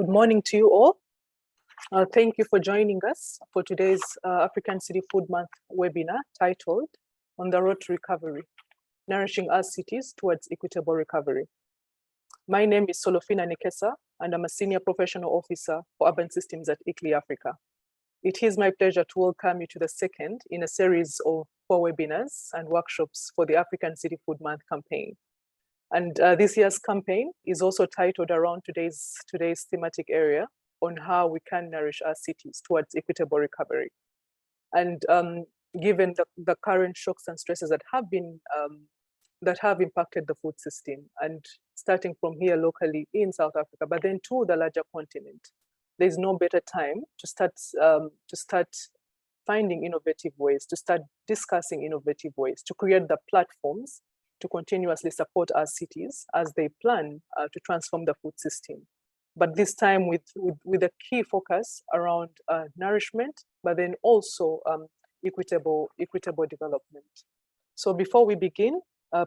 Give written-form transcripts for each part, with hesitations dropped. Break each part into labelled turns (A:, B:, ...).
A: Good morning to you all. Thank you for joining us for today's African City Food Month webinar titled On the Road to Recovery, Nourishing Our Cities Towards Equitable Recovery. My name is Solofina Nekesa, and I'm a Senior Professional Officer for Urban Systems at ICLEI Africa. It is my pleasure to welcome you to the second in a series of 4 webinars and workshops for the African City Food Month campaign. And this year's campaign is also titled around today's thematic area on how we can nourish our cities towards equitable recovery. And given the current shocks and stresses that have impacted the food system, and starting from here locally in South Africa, but then to the larger continent, there's no better time to start finding innovative ways, to start discussing innovative ways, to create the platforms to continuously support our cities as they plan to transform the food system. But this time with a key focus around nourishment, but then also equitable development. So before we begin,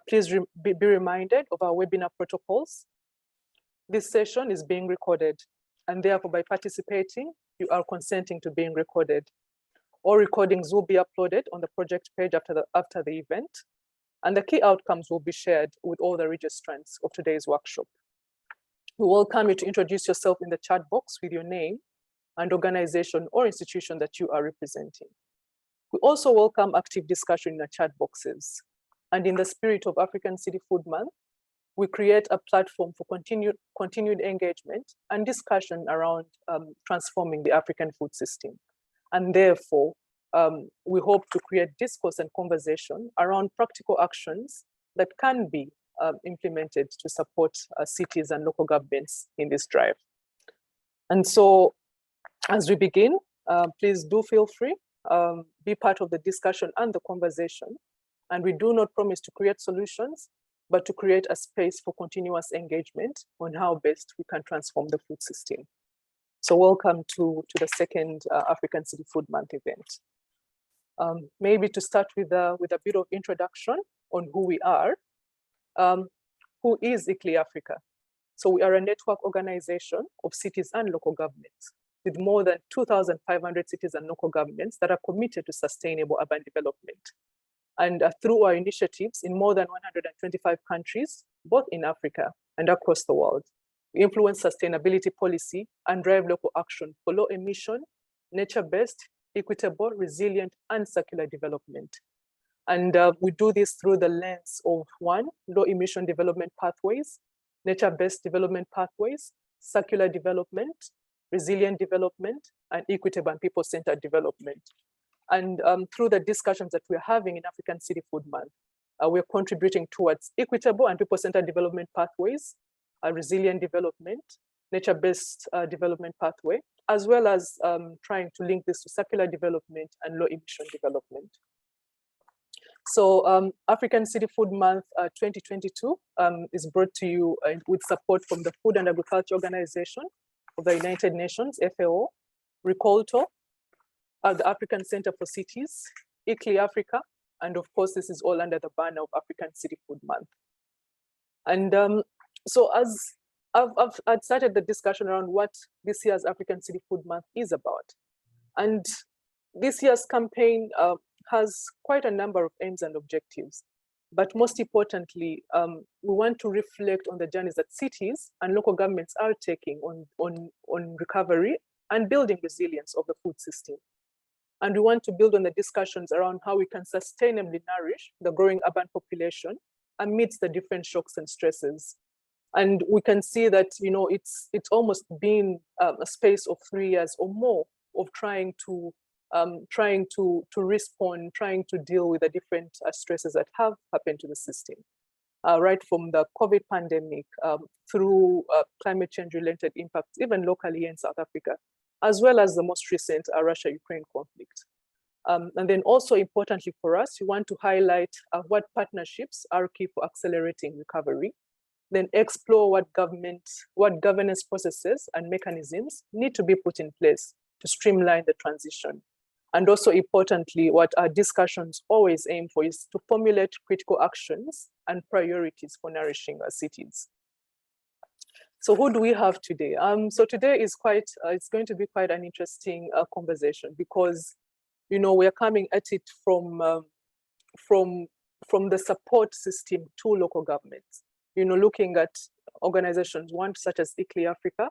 A: please be reminded of our webinar protocols. This session is being recorded, and therefore by participating, you are consenting to being recorded. All recordings will be uploaded on the project page after the event, and the key outcomes will be shared with all the registrants of today's workshop. We welcome you to introduce yourself in the chat box with your name and organization or institution that you are representing. We also welcome active discussion in the chat boxes. And in the spirit of African City Food Month, we create a platform for continued engagement and discussion around transforming the African food system. And therefore, we hope to create discourse and conversation around practical actions that can be implemented to support cities and local governments in this drive. And so as we begin, please do feel free, be part of the discussion and the conversation. And we do not promise to create solutions, but to create a space for continuous engagement on how best we can transform the food system. So welcome to the second African City Food Month event. Maybe to start with a bit of introduction on who we are. Who is ICLEI Africa? So we are a network organization of cities and local governments with more than 2,500 cities and local governments that are committed to sustainable urban development. And through our initiatives in more than 125 countries, both in Africa and across the world, we influence sustainability policy and drive local action for low emission, nature-based, equitable, resilient, and circular development. And we do this through the lens of 1, low emission development pathways, nature-based development pathways, circular development, resilient development, and equitable and people-centered development. And through the discussions that we're having in African City Food Month, we're contributing towards equitable and people-centered development pathways, resilient development, nature-based development pathway, as well as trying to link this to circular development and low emission development. So African City Food Month 2022 is brought to you with support from the Food and Agriculture Organization of the United Nations, FAO, Ricolto, the African Center for Cities, ICLEI Africa, and of course, this is all under the banner of African City Food Month. And so as I've started the discussion around what this year's African City Food Month is about. And this year's campaign has quite a number of aims and objectives. But most importantly, we want to reflect on the journeys that cities and local governments are taking on recovery and building resilience of the food system. And we want to build on the discussions around how we can sustainably nourish the growing urban population amidst the different shocks and stresses. And we can see that, you know, it's almost been a space of 3 years or more of trying to respond, trying to deal with the different stresses that have happened to the system, right from the COVID pandemic through climate change related impacts, even locally in South Africa, as well as the most recent Russia-Ukraine conflict. And then also importantly for us, we want to highlight what partnerships are key for accelerating recovery, then explore what governance processes and mechanisms need to be put in place to streamline the transition. And also importantly, what our discussions always aim for is to formulate critical actions and priorities for nourishing our cities. So who do we have today? So today is quite, it's going to be quite an interesting conversation, because, you know, we're coming at it from the support system to local governments, you know, looking at organizations, one such as ICLEI Africa,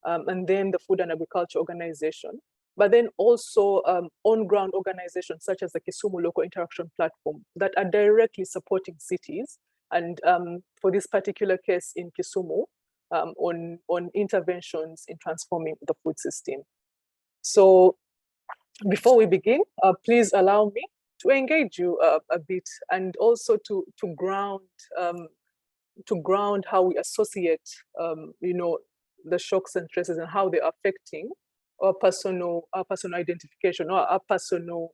A: and then the Food and Agriculture Organization, but then also on-ground organizations such as the Kisumu Local Interaction Platform that are directly supporting cities. And for this particular case in Kisumu, on interventions in transforming the food system. So before we begin, please allow me to engage you a bit, and also to ground how we associate, you know, the shocks and stresses and how they're affecting our personal identification, or our personal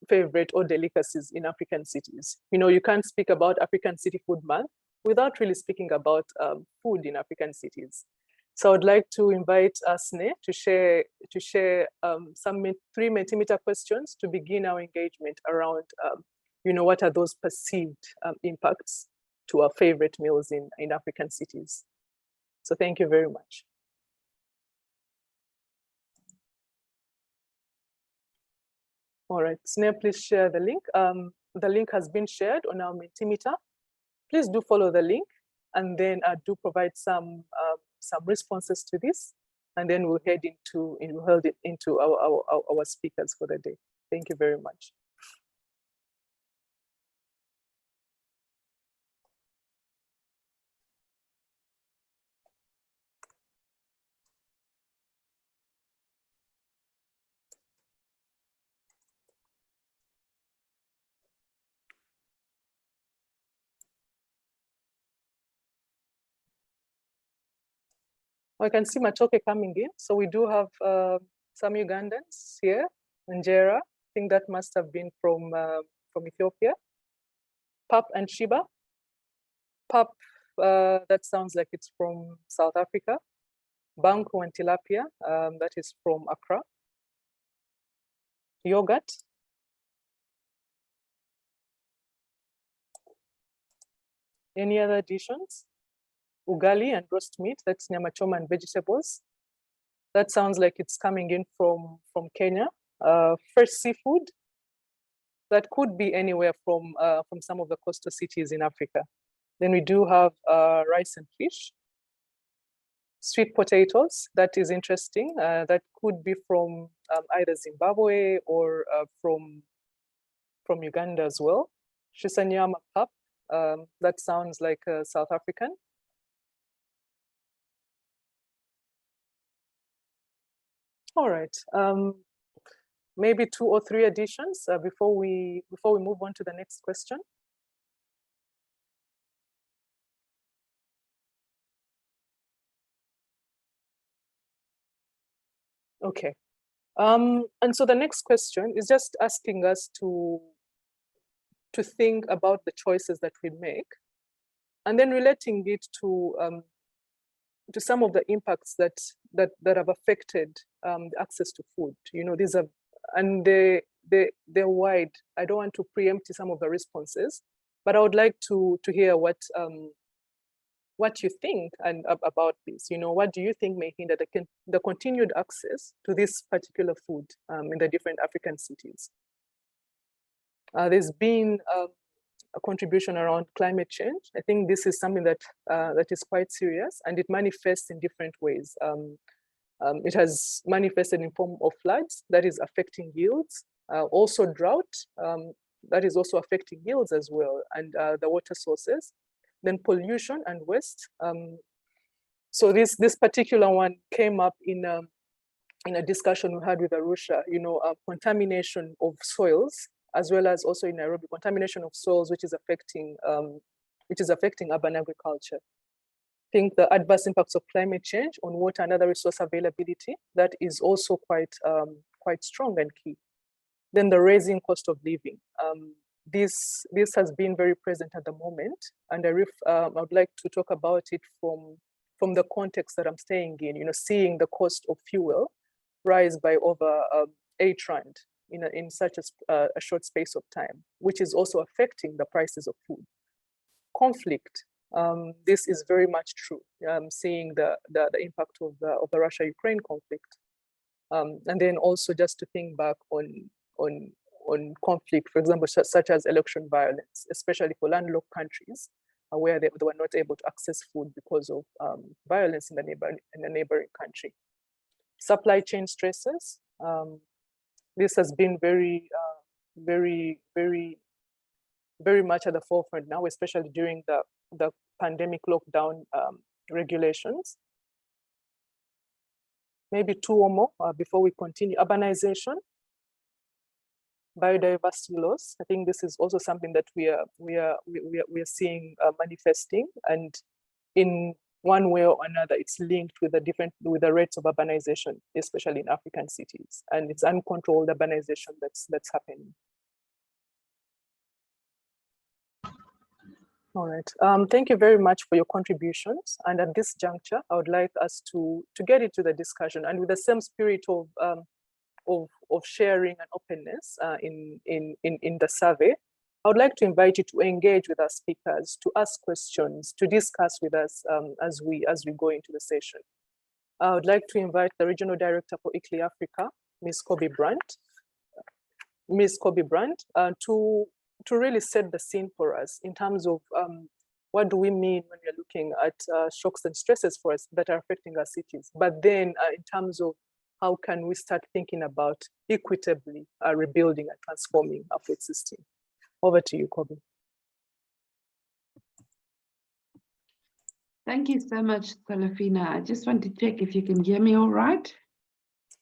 A: favorite or delicacies in African cities. You know, you can't speak about African City Food Month without really speaking about food in African cities. So I'd like to invite Asne to share some 3 Mentimeter questions to begin our engagement around, you know, what are those perceived impacts to our favorite meals in African cities. So thank you very much. All right, Snare, please share the link. The link has been shared on our Mentimeter. Please do follow the link, and then do provide some responses to this, and then we'll head into our speakers for the day. Thank you very much. I can see Matoke coming in. So we do have some Ugandans here. Njera, I think that must have been from Ethiopia. Pap and Shiba. Pap, that sounds like it's from South Africa. Banku and Tilapia, that is from Accra. Yogurt. Any other additions? Ugali and roast meat, that's nyama choma and vegetables. That sounds like it's coming in from Kenya. Fresh seafood, that could be anywhere from some of the coastal cities in Africa. Then we do have rice and fish. Sweet potatoes, that is interesting. That could be from either Zimbabwe or from Uganda as well. Shisanyama pap, that sounds like South African. All right, maybe 2 or 3 additions before we move on to the next question. Okay, and so the next question is just asking us to think about the choices that we make, and then relating it to some of the impacts that have affected access to food. You know, these are, and they're wide. I don't want to preempt some of the responses, but I would like to hear what you think about this. You know, what do you think may hinder the continued access to this particular food in the different African cities? There's been a contribution around climate change. I think this is something that is quite serious, and it manifests in different ways. It has manifested in form of floods that is affecting yields, also drought that is also affecting yields as well, and the water sources. Then pollution and waste. So this particular one came up in a discussion we had with Arusha. You know, contamination of soils, as well as also in Nairobi, contamination of soils, which is affecting urban agriculture. I think the adverse impacts of climate change on water and other resource availability, that is also quite strong and key. Then the rising cost of living. This has been very present at the moment, and I would like to talk about it from the context that I'm staying in. You know, seeing the cost of fuel rise by over 8 rand in such a short space of time, which is also affecting the prices of food. Conflict. this is very much true, seeing the impact of the Russia-Ukraine conflict. And then also just to think back on conflict, for example, such as election violence, especially for landlocked countries, where they were not able to access food because of violence in the neighboring country. Supply chain stresses. This has been very much at the forefront now, especially during the pandemic lockdown regulations. Maybe two or more before we continue. Urbanization, biodiversity loss. I think this is also something that we are seeing manifesting, and in one way or another, it's linked with the rates of urbanization, especially in African cities, and it's uncontrolled urbanization that's happening. All right. Thank you very much for your contributions. And at this juncture, I would like us to get into the discussion, and with the same spirit of sharing and openness in the survey, I would like to invite you to engage with our speakers, to ask questions, to discuss with us as we go into the session. I would like to invite the Regional Director for ICLEI Africa, Ms. Kobe Brandt, to really set the scene for us in terms of what do we mean when we're looking at shocks and stresses for us that are affecting our cities, but then in terms of how can we start thinking about equitably rebuilding and transforming our food system. Over to you, Kobe.
B: Thank you so much, Salafina. I just want to check if you can hear me all right.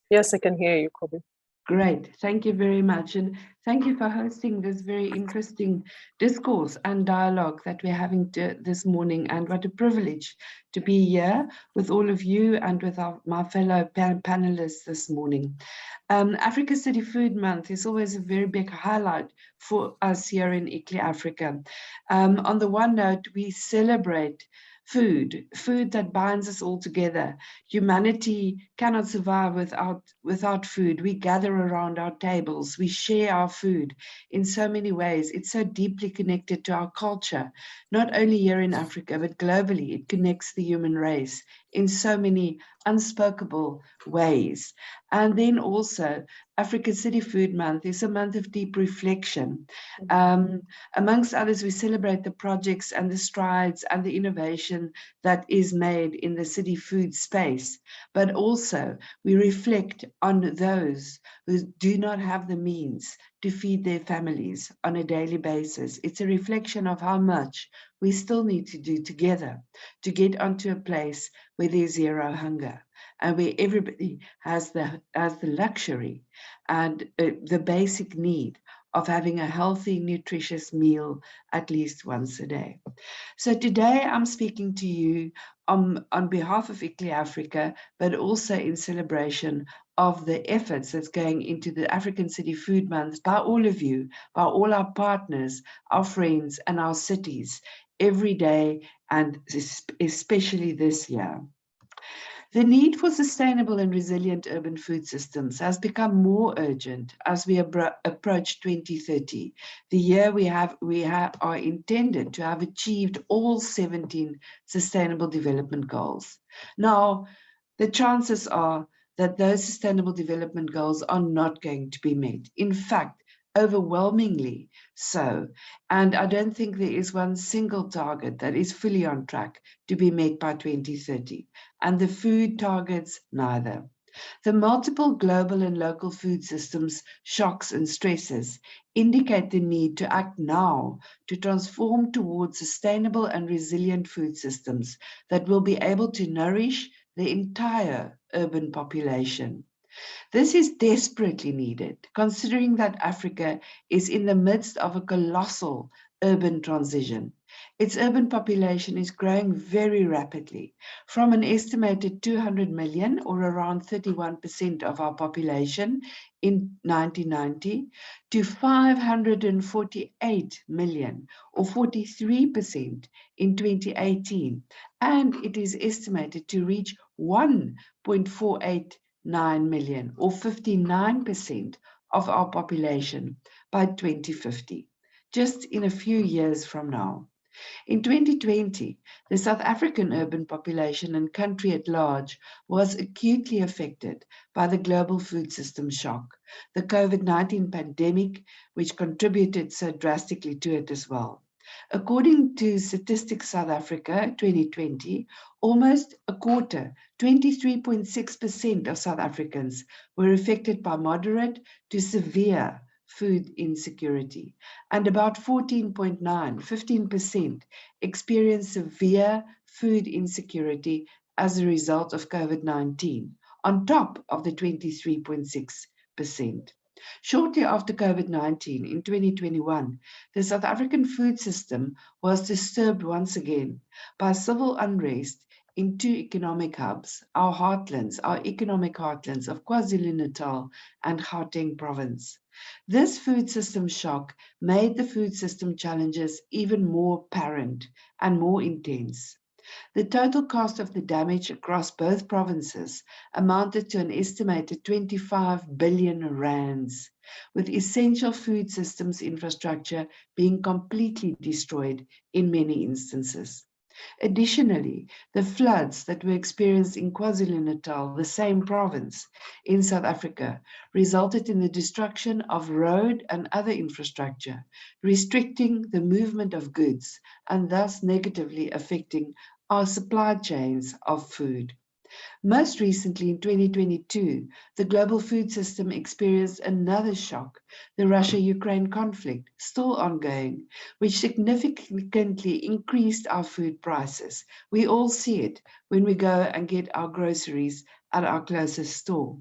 A: Yes, I can hear you, Kobe.
B: Great, thank you very much. And thank you for hosting this very interesting discourse and dialogue that we're having this morning. And what a privilege to be here with all of you and with my fellow panelists this morning. Africa City Food Month is always a very big highlight for us here in ICLEI Africa. On the one note, we celebrate food that binds us all together. Humanity cannot survive without food. We gather around our tables, we share our food in so many ways. It's so deeply connected to our culture, not only here in Africa, but globally. It connects the human race in so many unspeakable ways. And then also, Africa City Food Month is a month of deep reflection. Amongst others, we celebrate the projects and the strides and the innovation that is made in the city food space, but also we reflect on those who do not have the means to feed their families on a daily basis. It's a reflection of how much we still need to do together to get onto a place where there's zero hunger and where everybody has the luxury and the basic need of having a healthy, nutritious meal at least once a day. So today I'm speaking to you on behalf of ICLEI Africa, but also in celebration of the efforts that's going into the African City Food Month by all of you, by all our partners, our friends, and our cities every day, and especially this year. The need for sustainable and resilient urban food systems has become more urgent as we approach 2030, the year we are intended to have achieved all 17 Sustainable Development Goals. Now, the chances are that those Sustainable Development Goals are not going to be met. In fact, overwhelmingly so. And I don't think there is one single target that is fully on track to be met by 2030. And the food targets, neither. The multiple global and local food systems, shocks and stresses indicate the need to act now to transform towards sustainable and resilient food systems that will be able to nourish the entire urban population. This is desperately needed, considering that Africa is in the midst of a colossal urban transition. Its urban population is growing very rapidly, from an estimated 200 million, or around 31% of our population in 1990, to 548 million, or 43% in 2018, and it is estimated to reach 1.489 million, or 59% of our population by 2050, just in a few years from now. In 2020, the South African urban population and country at large was acutely affected by the global food system shock, the COVID-19 pandemic, which contributed so drastically to it as well. According to Statistics South Africa 2020, almost a quarter, 23.6% of South Africans were affected by moderate to severe food insecurity, and about 15% experienced severe food insecurity as a result of COVID-19, on top of the 23.6%. Shortly after COVID-19 in 2021, the South African food system was disturbed once again by civil unrest in two economic hubs, our heartlands, our economic heartlands of KwaZulu-Natal and Gauteng province. This food system shock made the food system challenges even more apparent and more intense. The total cost of the damage across both provinces amounted to an estimated 25 billion rands, with essential food systems infrastructure being completely destroyed in many instances. Additionally, the floods that were experienced in KwaZulu-Natal, the same province in South Africa, resulted in the destruction of road and other infrastructure, restricting the movement of goods and thus negatively affecting our supply chains of food. Most recently, in 2022, the global food system experienced another shock, the Russia-Ukraine conflict, still ongoing, which significantly increased our food prices. We all see it when we go and get our groceries at our closest store.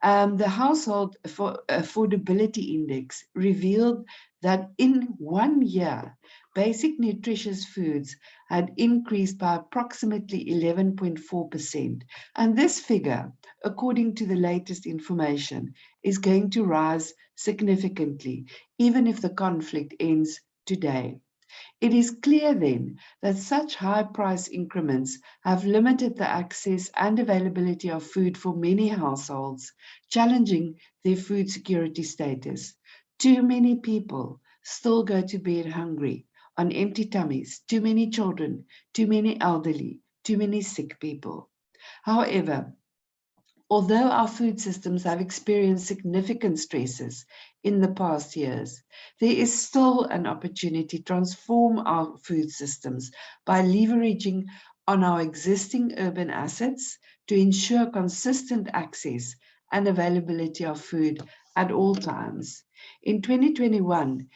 B: The Household Affordability Index revealed that in 1 year, basic nutritious foods had increased by approximately 11.4%. And this figure, according to the latest information, is going to rise significantly, even if the conflict ends today. It is clear then that such high price increments have limited the access and availability of food for many households, challenging their food security status. Too many people still go to bed hungry, on empty tummies, too many children, too many elderly, too many sick people. However, although our food systems have experienced significant stresses in the past years, there is still an opportunity to transform our food systems by leveraging on our existing urban assets to ensure consistent access and availability of food at all times. In 2021,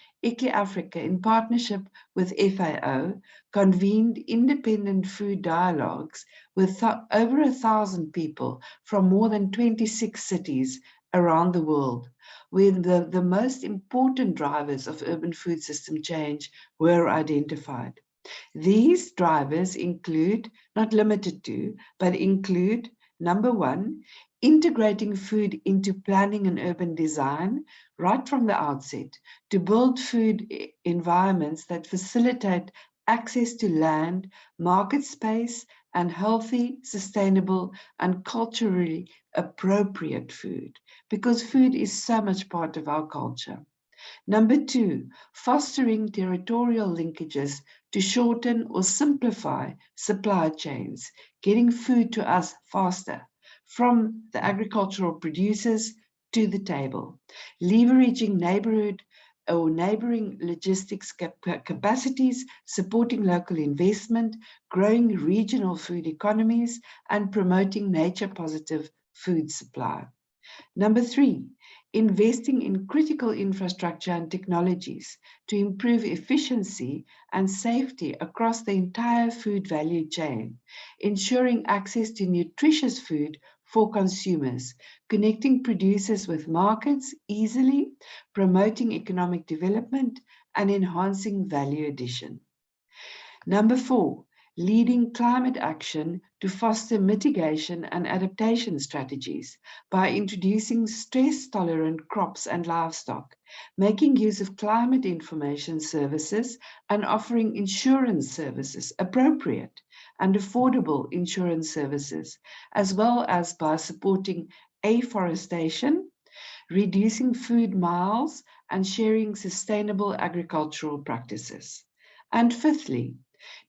B: Africa, in partnership with FAO, convened independent food dialogues with over 1,000 people from more than 26 cities around the world, where the most important drivers of urban food system change were identified. These drivers include, not limited to, but include, number one, integrating food into planning and urban design right from the outset to build food environments that facilitate access to land, market space, and healthy, sustainable, and culturally appropriate food, because food is so much part of our culture. Number two, fostering territorial linkages to shorten or simplify supply chains, getting food to us faster, from the agricultural producers to the table, leveraging neighborhood or neighboring logistics capacities, supporting local investment, growing regional food economies, and promoting nature-positive food supply. Number three, investing in critical infrastructure and technologies to improve efficiency and safety across the entire food value chain, ensuring access to nutritious food for consumers, connecting producers with markets easily, promoting economic development, and enhancing value addition. Number four, leading climate action to foster mitigation and adaptation strategies by introducing stress-tolerant crops and livestock, making use of climate information services, and offering insurance services, appropriate and affordable insurance services, as well as by supporting afforestation, reducing food miles, and sharing sustainable agricultural practices. And fifthly,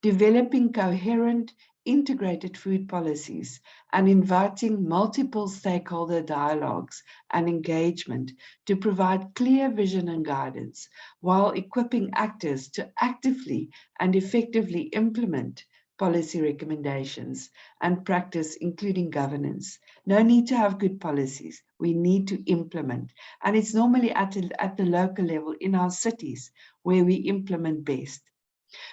B: developing coherent, integrated food policies and inviting multiple stakeholder dialogues and engagement to provide clear vision and guidance while equipping actors to actively and effectively implement policy recommendations and practice, including governance. No need to have good policies. We need to implement. And it's normally at the local level in our cities where we implement best.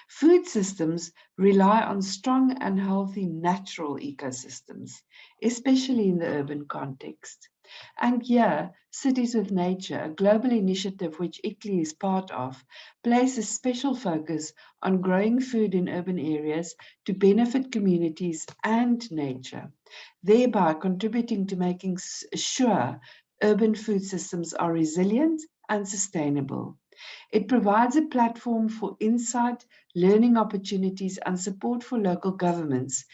B: Food systems rely on strong and healthy natural ecosystems, especially in the urban context. And here, Cities with Nature, a global initiative which ICLEI is part of, places special focus on growing food in urban areas to benefit communities and nature, thereby contributing to making sure urban food systems are resilient and sustainable. It provides a platform for insight, learning opportunities, and support for local governments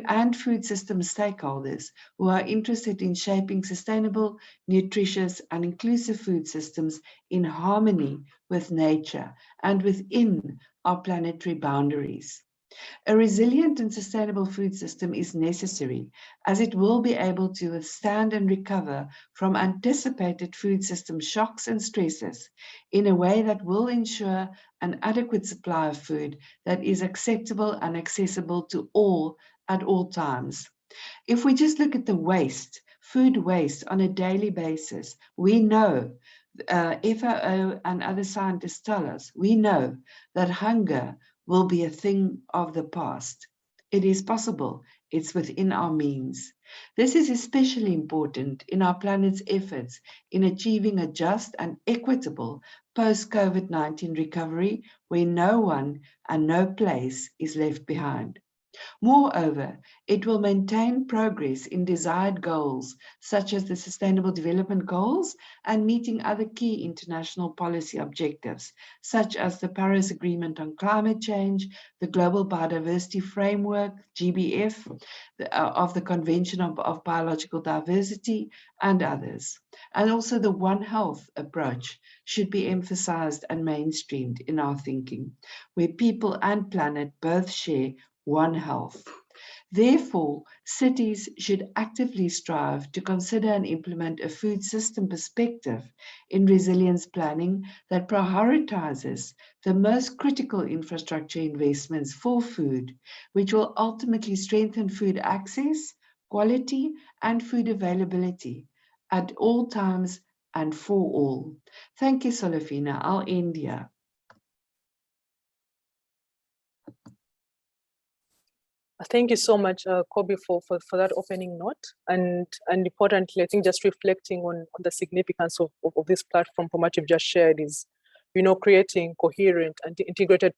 B: and food system stakeholders who are interested in shaping sustainable, nutritious, and inclusive food systems in harmony with nature and within our planetary boundaries. A resilient and sustainable food system is necessary as it will be able to withstand and recover from anticipated food system shocks and stresses in a way that will ensure an adequate supply of food that is acceptable and accessible to all at all times. If we just look at the waste, food waste on a daily basis, we know, FAO and other scientists tell us, we know that hunger will be a thing of the past. It is possible. It's within our means. This is especially important in our planet's efforts in achieving a just and equitable post-COVID-19 recovery where no one and no place is left behind. Moreover, it will maintain progress in desired goals, such as the Sustainable Development Goals and meeting other key international policy objectives, such as the Paris Agreement on Climate Change, the Global Biodiversity Framework, GBF, of the Convention of Biological Diversity, and others. And also the One Health approach should be emphasized and mainstreamed in our thinking, where people and planet both share One Health. Therefore, cities should actively strive to consider and implement a food system perspective in resilience planning that prioritizes the most critical infrastructure investments for food, which will ultimately strengthen food access, quality, and food availability at all times and for all. Thank you, Solofina. I'll end here.
A: Thank you so much, Kobe, for that opening note. And importantly, I think just reflecting on the significance of this platform from what you've just shared is, creating coherent and integrated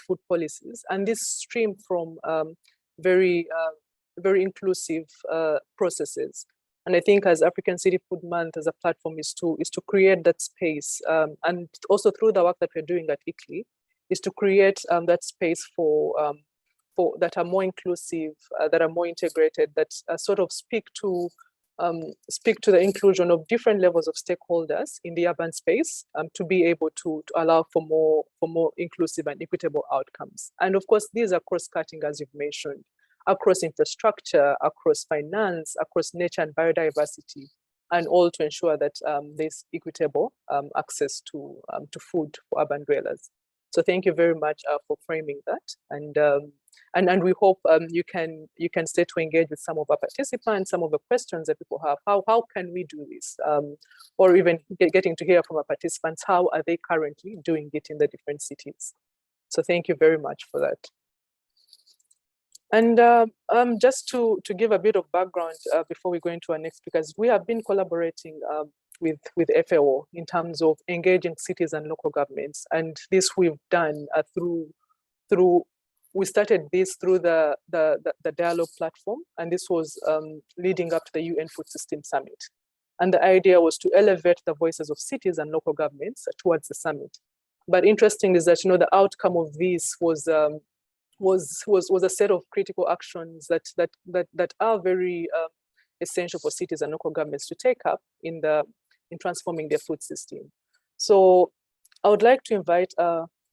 A: food policies. And this stream from very inclusive processes. And I think as African City Food Month as a platform is to create that space, and also through the work that we're doing at ICLEI, is to create that space for that are more inclusive, that are more integrated, that sort of speak to the inclusion of different levels of stakeholders in the urban space, to be able to allow for more inclusive and equitable outcomes. And of course, these are cross-cutting, as you've mentioned, across infrastructure, across finance, across nature and biodiversity, and all to ensure that there's equitable access to food for urban dwellers. So thank you very much for framing that, and we hope you can stay to engage with some of our participants, some of the questions that people have. How can we do this, or even getting to hear from our participants, how are they currently doing it in the different cities? So thank you very much for that. And just to give a bit of background before we go into our next speakers, we have been collaborating with FAO in terms of engaging cities and local governments, and this we've done we started this through the dialogue platform, and this was leading up to the UN Food System Summit. And the idea was to elevate the voices of cities and local governments towards the summit. But interesting is that the outcome of this was a set of critical actions that are very essential for cities and local governments to take up in transforming their food system. So I would like to invite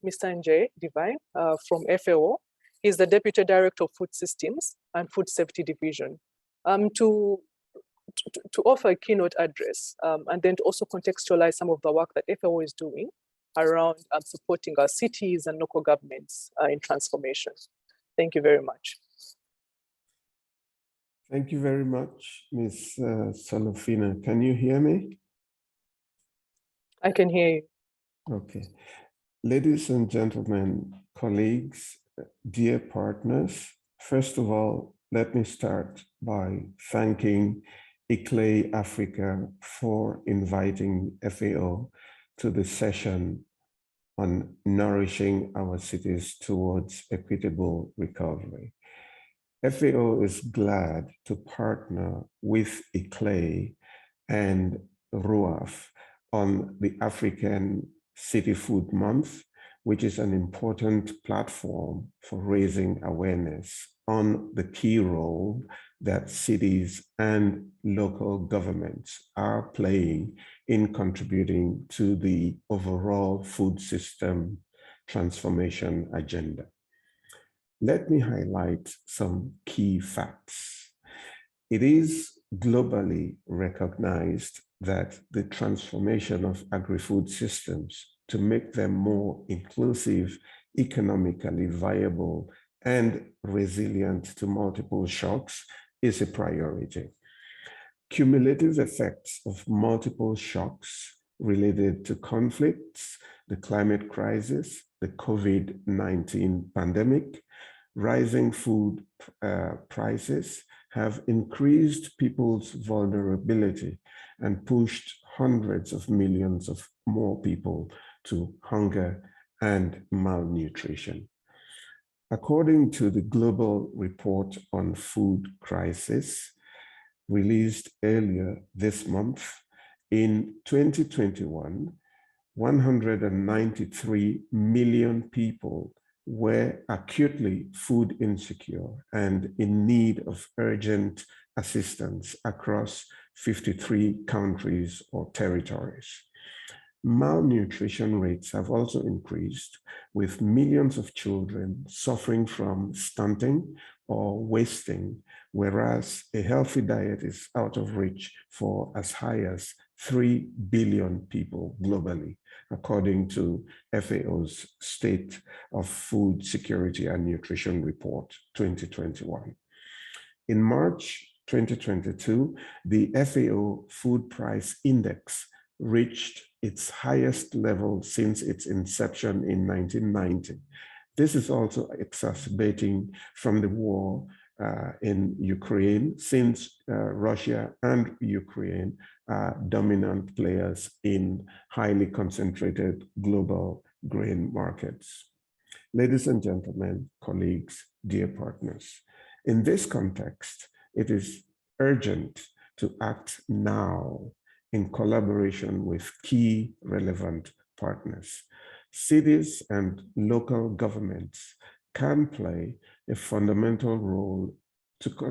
A: Mr. Njay Divine from FAO. He's the Deputy Director of Food Systems and Food Safety Division, to offer a keynote address and then to also contextualize some of the work that FAO is doing around supporting our cities and local governments in transformation. Thank you very much.
C: Thank you very much, Ms. Salofina. Can you hear me?
A: I can hear you.
C: Okay. Ladies and gentlemen, colleagues, dear partners, first of all, let me start by thanking ICLEI Africa for inviting FAO to the session on nourishing our cities towards equitable recovery. FAO is glad to partner with ICLEI and RUAF on the African City Food Month, which is an important platform for raising awareness on the key role that cities and local governments are playing in contributing to the overall food system transformation agenda. Let me highlight some key facts. It is globally recognized that the transformation of agri-food systems to make them more inclusive, economically viable, and resilient to multiple shocks is a priority. Cumulative effects of multiple shocks related to conflicts, the climate crisis, the COVID-19 pandemic, rising food prices have increased people's vulnerability and pushed hundreds of millions of more people to hunger and malnutrition. According to the Global Report on Food Crisis, released earlier this month, in 2021, 193 million people were acutely food insecure and in need of urgent assistance across 53 countries or territories. Malnutrition rates have also increased, with millions of children suffering from stunting or wasting, whereas a healthy diet is out of reach for as high as 3 billion people globally, according to FAO's State of Food Security and Nutrition Report 2021. In March 2022, the FAO Food Price Index reached its highest level since its inception in 1990. This is also exacerbating from the war in Ukraine, since Russia and Ukraine are dominant players in highly concentrated global grain markets. Ladies and gentlemen, colleagues, dear partners, in this context, it is urgent to act now in collaboration with key relevant partners. Cities and local governments can play a fundamental role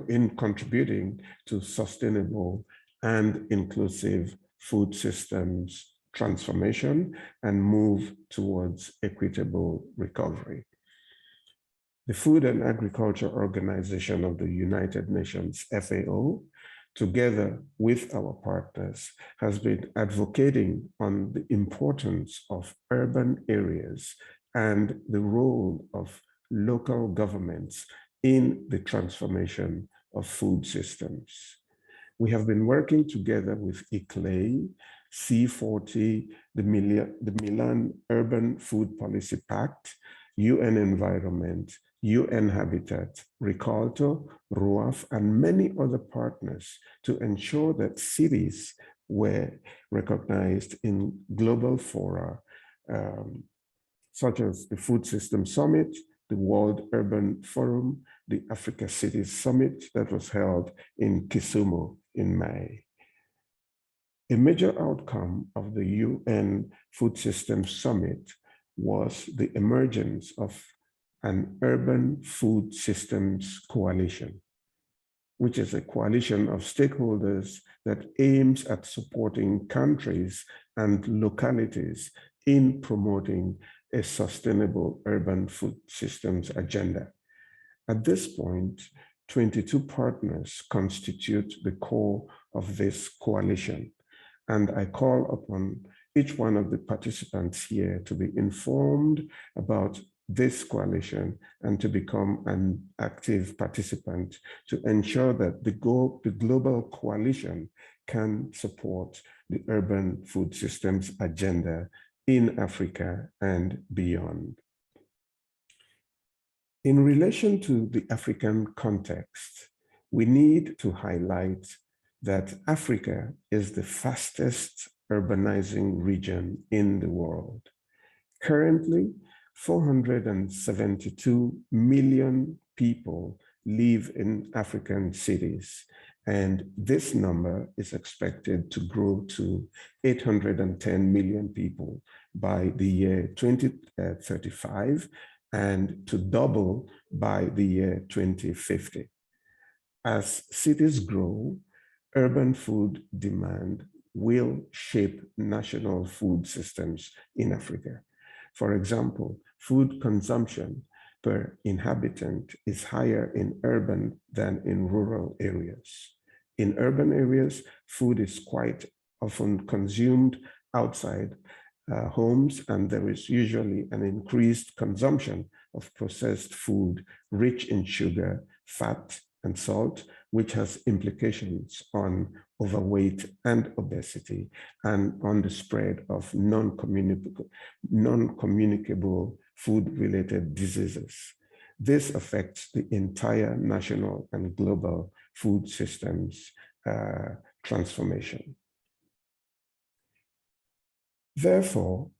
C: in contributing to sustainable and inclusive food systems transformation and move towards equitable recovery. The Food and Agriculture Organization of the United Nations, FAO, together with our partners, has been advocating on the importance of urban areas and the role of local governments in the transformation of food systems. We have been working together with ICLEI, C40, the Milan Urban Food Policy Pact, UN Environment, UN Habitat, Ricardo, RUAF, and many other partners to ensure that cities were recognized in global fora, such as the Food System Summit, the World Urban Forum, the Africa Cities Summit that was held in Kisumu in May. A major outcome of the UN Food Systems Summit was the emergence of an Urban Food Systems Coalition, which is a coalition of stakeholders that aims at supporting countries and localities in promoting a sustainable urban food systems agenda. At this point, 22 partners constitute the core of this coalition, and I call upon each one of the participants here to be informed about this coalition and to become an active participant to ensure that the global coalition can support the urban food systems agenda in Africa and beyond. In relation to the African context, we need to highlight that Africa is the fastest urbanizing region in the world. Currently, 472 million people live in African cities, and this number is expected to grow to 810 million people by the year 2035 and to double by the year 2050. As cities grow, urban food demand will shape national food systems in Africa. For example, food consumption per inhabitant is higher in urban than in rural areas. In urban areas, food is quite often consumed outside homes, and there is usually an increased consumption of processed food rich in sugar, fat, and salt, which has implications on overweight and obesity and on the spread of non-communicable food-related diseases. This affects the entire national and global food systems transformation. Therefore,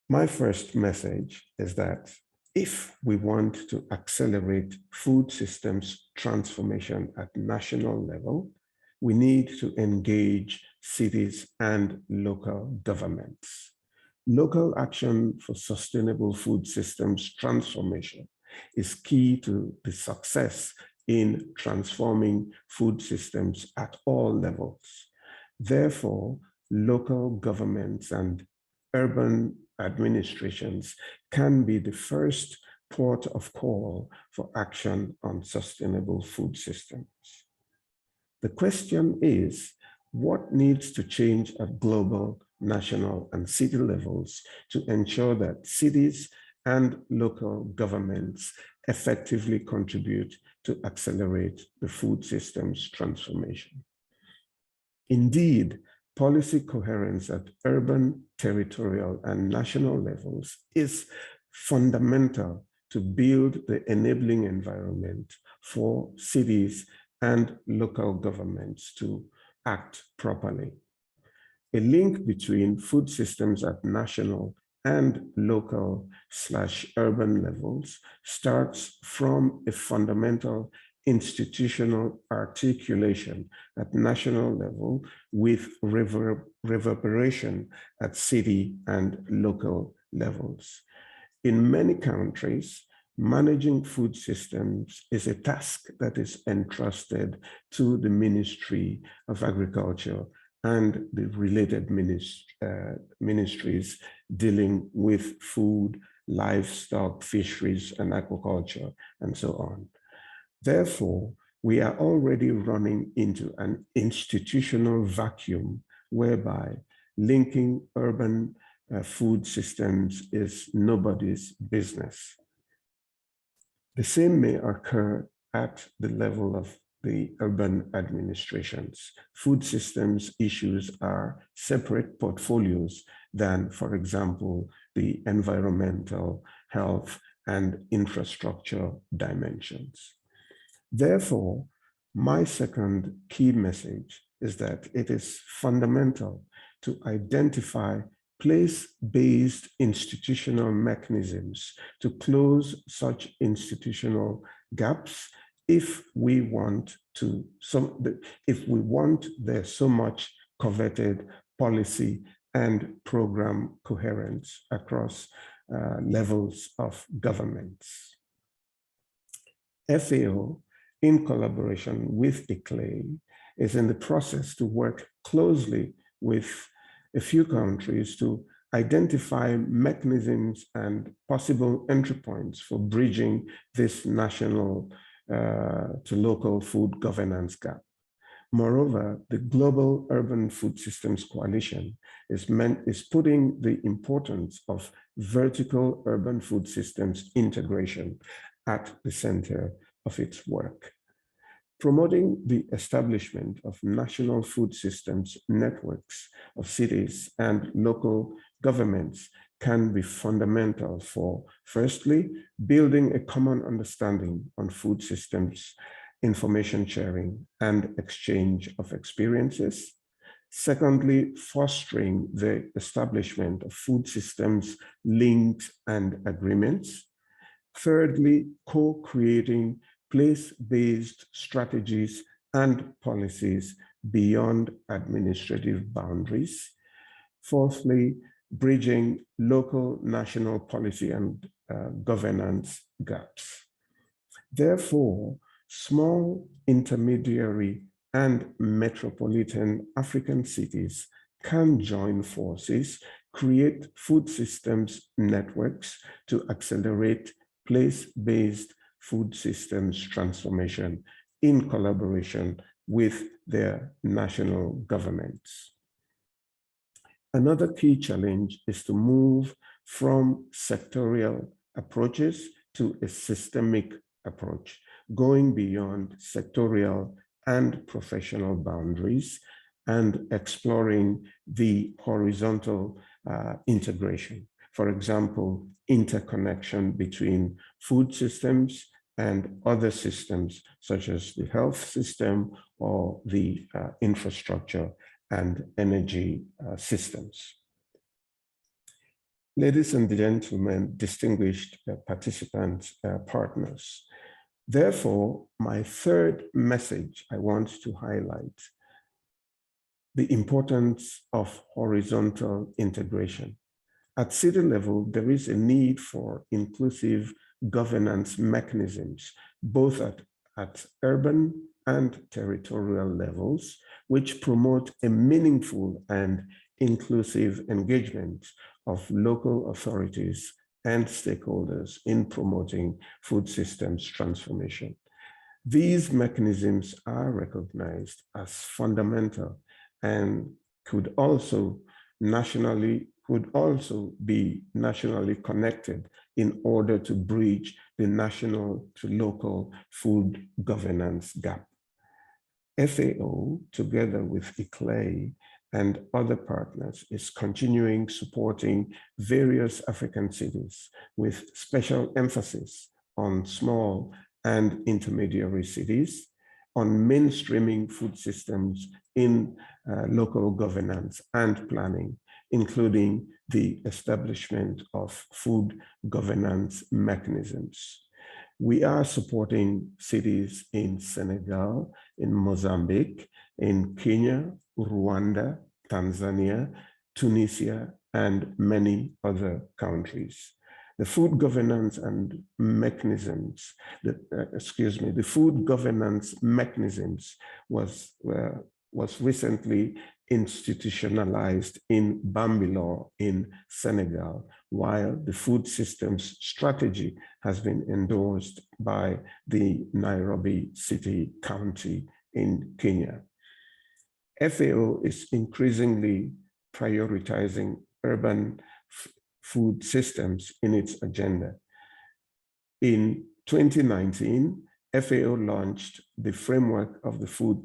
C: my first message is that if we want to accelerate food systems transformation at national level, we need to engage cities and local governments. Local action for sustainable food systems transformation is key to the success in transforming food systems at all levels. Therefore, local governments and urban administrations can be the first port of call for action on sustainable food systems. The question is, what needs to change at global, national, and city levels to ensure that cities and local governments effectively contribute to accelerate the food systems transformation? Indeed, policy coherence at urban, territorial, and national levels is fundamental to build the enabling environment for cities and local governments to act properly. A link between food systems at national and local/urban levels starts from a fundamental institutional articulation at national level with reverberation at city and local levels. In many countries, managing food systems is a task that is entrusted to the Ministry of Agriculture and the related ministries dealing with food, livestock, fisheries, and aquaculture, and so on. Therefore, we are already running into an institutional vacuum whereby linking urban food systems is nobody's business. The same may occur at the level of the urban administrations. Food systems issues are separate portfolios than, for example, the environmental, health, and infrastructure dimensions. Therefore, my second key message is that it is fundamental to identify place-based institutional mechanisms to close such institutional gaps if we want the so much coveted policy and program coherence across levels of governments. FAO, in collaboration with Equitable, is in the process to work closely with a few countries to identify mechanisms and possible entry points for bridging this national to local food governance gap. Moreover, the Global Urban Food Systems Coalition is putting the importance of vertical urban food systems integration at the center of its work. Promoting the establishment of national food systems networks of cities and local governments can be fundamental for, firstly, building a common understanding on food systems, information sharing, and exchange of experiences. Secondly, fostering the establishment of food systems links and agreements. Thirdly, co-creating place-based strategies and policies beyond administrative boundaries. Fourthly, bridging local national policy and governance gaps. Therefore, small, intermediary, and metropolitan African cities can join forces, create food systems networks to accelerate place-based food systems transformation in collaboration with their national governments. Another key challenge is to move from sectorial approaches to a systemic approach, going beyond sectorial and professional boundaries and exploring the horizontal integration. For example, interconnection between food systems and other systems, such as the health system or the infrastructure and energy systems. Ladies and gentlemen, distinguished participants, partners. Therefore, my third message I want to highlight the importance of horizontal integration. At city level, there is a need for inclusive governance mechanisms, both at urban and territorial levels, which promote a meaningful and inclusive engagement of local authorities and stakeholders in promoting food systems transformation. These mechanisms are recognized as fundamental and could also be nationally connected in order to bridge the national to local food governance gap. FAO, together with ICLEI and other partners, is continuing supporting various African cities with special emphasis on small and intermediary cities, on mainstreaming food systems in local governance and planning, including the establishment of food governance mechanisms. We are supporting cities in Senegal, in Mozambique, in Kenya, Rwanda, Tanzania, Tunisia, and many other countries. The food governance and mechanisms, the food governance mechanisms was recently institutionalized in Bambilor in Senegal, while the food systems strategy has been endorsed by the Nairobi City County in Kenya. FAO is increasingly prioritizing urban food systems in its agenda. In 2019, FAO launched the framework of the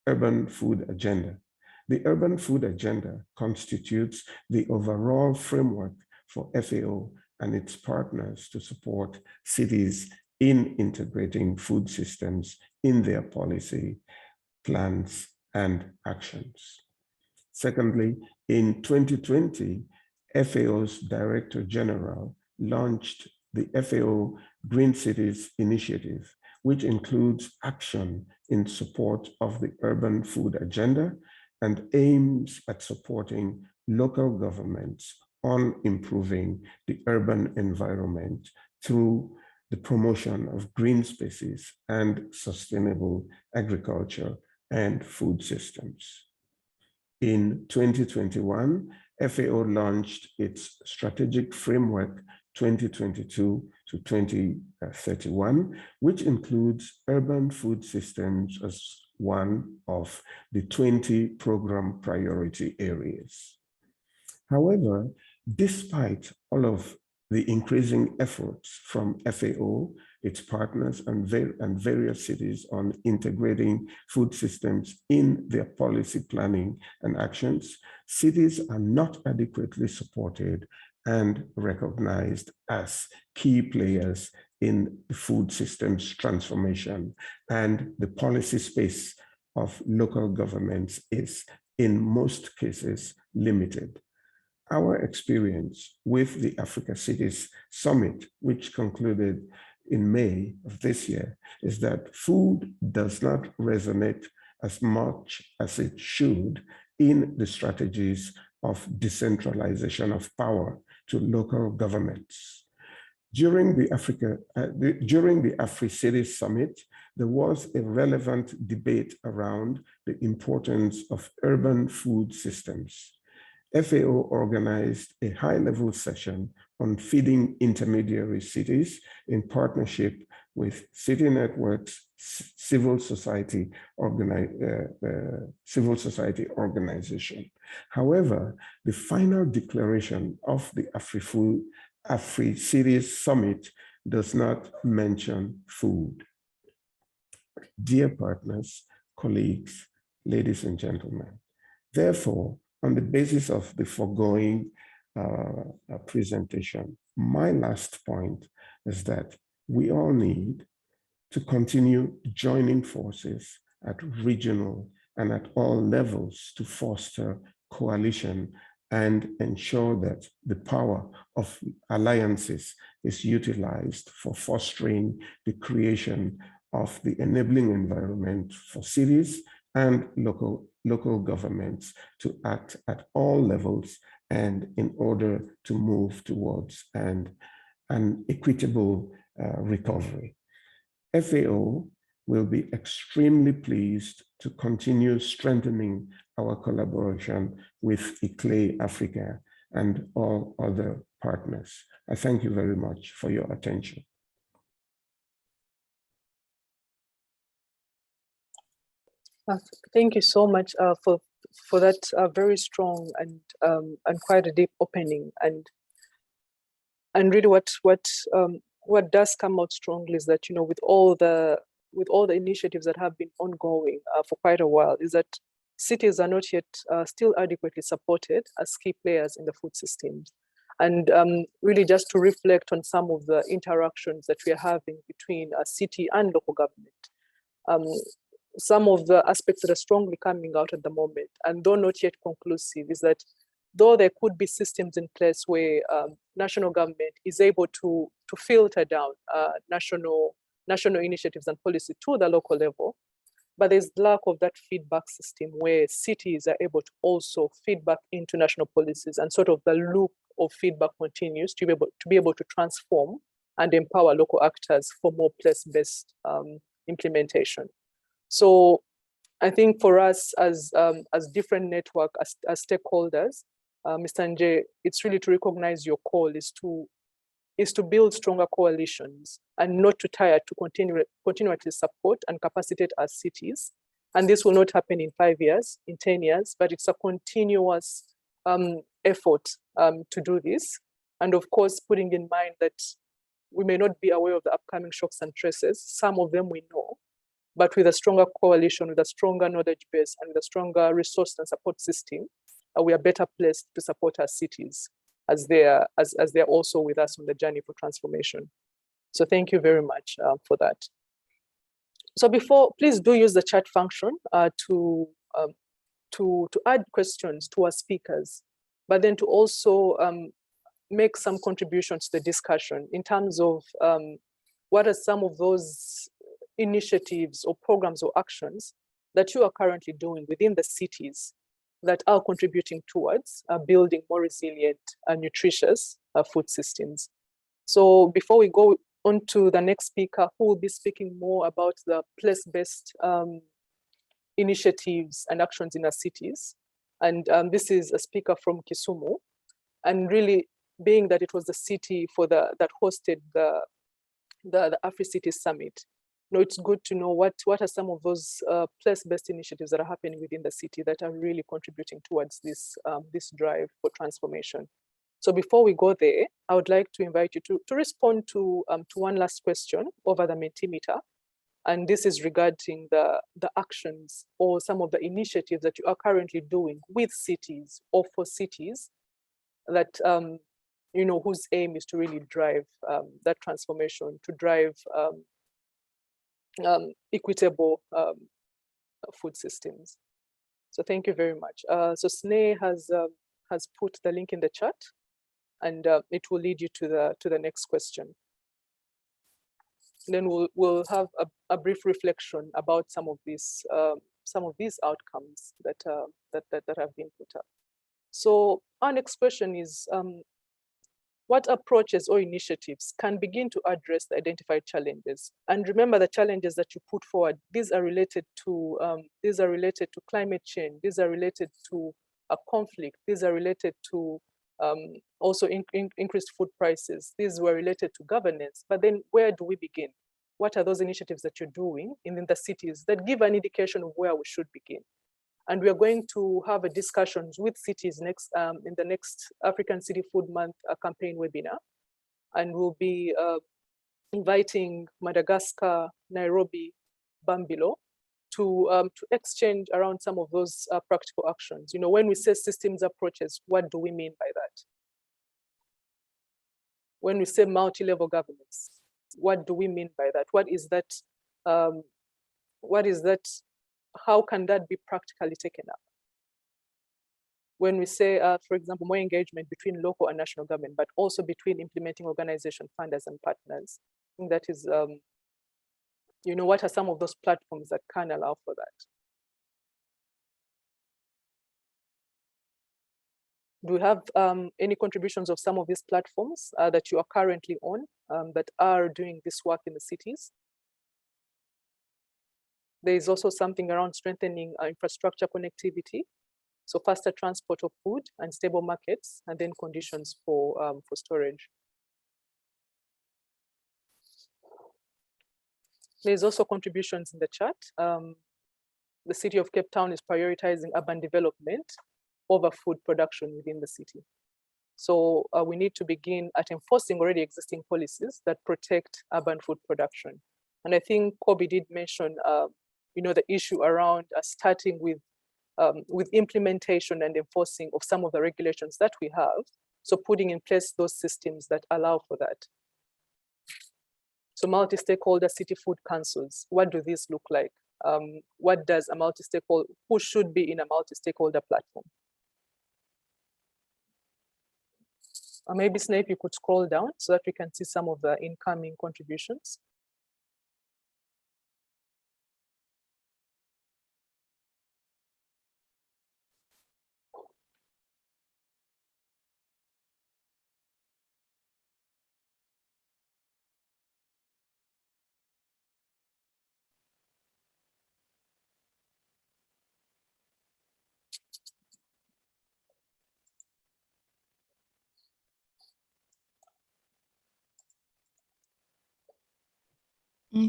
C: Urban Food Agenda. The Urban Food Agenda constitutes the overall framework for FAO and its partners to support cities in integrating food systems in their policy, plans, and actions. Secondly, in 2020, FAO's Director General launched the FAO Green Cities Initiative, which includes action in support of the Urban Food Agenda and aims at supporting local governments on improving the urban environment through the promotion of green spaces and sustainable agriculture and food systems. In 2021, FAO launched its strategic framework 2022 to 2031, which includes urban food systems as one of the 20 program priority areas. However, despite all of the increasing efforts from FAO, its partners, and various cities on integrating food systems in their policy planning and actions, cities are not adequately supported and recognized as key players in the food systems transformation, and the policy space of local governments is, in most cases, limited. Our experience with the Africa Cities Summit, which concluded in May of this year, is that food does not resonate as much as it should in the strategies of decentralization of power to local governments. During the AfriCities Summit, there was a relevant debate around the importance of urban food systems. FAO organized a high-level session on feeding intermediary cities in partnership with city networks, civil society organization. However, the final declaration of the AfriCities Summit does not mention food. Dear partners, colleagues, ladies and gentlemen, therefore, on the basis of the foregoing presentation, my last point is that we all need to continue joining forces at regional and at all levels to foster coalition and ensure that the power of alliances is utilized for fostering the creation of the enabling environment for cities and local governments to act at all levels and in order to move towards an equitable recovery. FAO will be extremely pleased to continue strengthening our collaboration with ICLEI Africa and all other partners. I thank you very much for your attention.
A: Thank you so much for that very strong and quite a deep opening, and really what does come out strongly is that, you know, with all the initiatives that have been ongoing for quite a while, is that cities are not yet still adequately supported as key players in the food systems. And really just to reflect on some of the interactions that we are having between a city and local government. Some of the aspects that are strongly coming out at the moment, and though not yet conclusive, is that though there could be systems in place where national government is able to filter down national initiatives and policy to the local level, but there's lack of that feedback system where cities are able to also feedback into national policies, and sort of the loop of feedback continues to be able to transform and empower local actors for more place-based implementation. So I think for us as different network, as stakeholders, Mr. Nje, it's really to recognize your call is to build stronger coalitions and not to tire to continually support and capacitate our cities. And this will not happen in 5 years, in 10 years, but it's a continuous effort to do this. And of course, putting in mind that we may not be aware of the upcoming shocks and stresses. Some of them we know, but with a stronger coalition, with a stronger knowledge base, and with a stronger resource and support system, we are better placed to support our cities as they're also with us on the journey for transformation. So thank you very much for that. So please do use the chat function to add questions to our speakers, but then to also make some contributions to the discussion in terms of what are some of those initiatives or programs or actions that you are currently doing within the cities that are contributing towards building more resilient and nutritious food systems. So before we go on to the next speaker, who will be speaking more about the place-based initiatives and actions in our cities, And this is a speaker from Kisumu. And really, being that it was the city that hosted the AfriCity Summit, it's good to know what are some of those place-based initiatives that are happening within the city that are really contributing towards this drive for transformation. So before we go there, I would like to invite you to respond to one last question over the Mentimeter. And this is regarding the actions or some of the initiatives that you are currently doing with cities or for cities that, whose aim is to really drive that transformation, to drive equitable food systems. So thank you very much. So Sneh has put the link in the chat, and it will lead you to the next question. And then we'll have a brief reflection about some of these outcomes that have been put up. So our next question is, what approaches or initiatives can begin to address the identified challenges? And remember, the challenges that you put forward, these are related to climate change. These are related to a conflict. These are related to also increased food prices. These were related to governance. But then where do we begin? What are those initiatives that you're doing in the cities that give an indication of where we should begin? And we are going to have a discussions with cities next in the next African City Food Month campaign webinar. And we'll be inviting Madagascar, Nairobi, Bambilo to exchange around some of those practical actions. When we say systems approaches, what do we mean by that? When we say multi-level governance, what do we mean by that? What is that? How can that be practically taken up? When we say, for example, more engagement between local and national government, but also between implementing organization, funders, and partners, I think that is, what are some of those platforms that can allow for that? Do we have any contributions of some of these platforms that you are currently on that are doing this work in the cities? There is also something around strengthening infrastructure connectivity, so faster transport of food and stable markets, and then conditions for storage. There's also contributions in the chat. The city of Cape Town is prioritizing urban development over food production within the city. So we need to begin at enforcing already existing policies that protect urban food production. And I think Kobe did mention the issue around starting with implementation and enforcing of some of the regulations that we have. So putting in place those systems that allow for that. So multi-stakeholder city food councils, what do these look like? What does a multi-stakeholder, who should be in a multi-stakeholder platform? Maybe Snape, you could scroll down so that we can see some of the incoming contributions.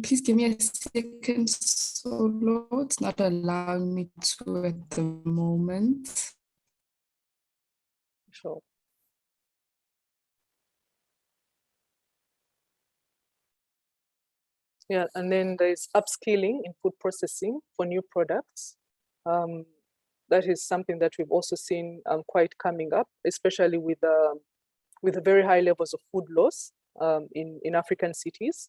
D: Please give me a second, Solo. It's not allowing me to at the moment.
A: Sure. Yeah, and then there's upskilling in food processing for new products. That is something that we've also seen quite coming up, especially with the very high levels of food loss in African cities.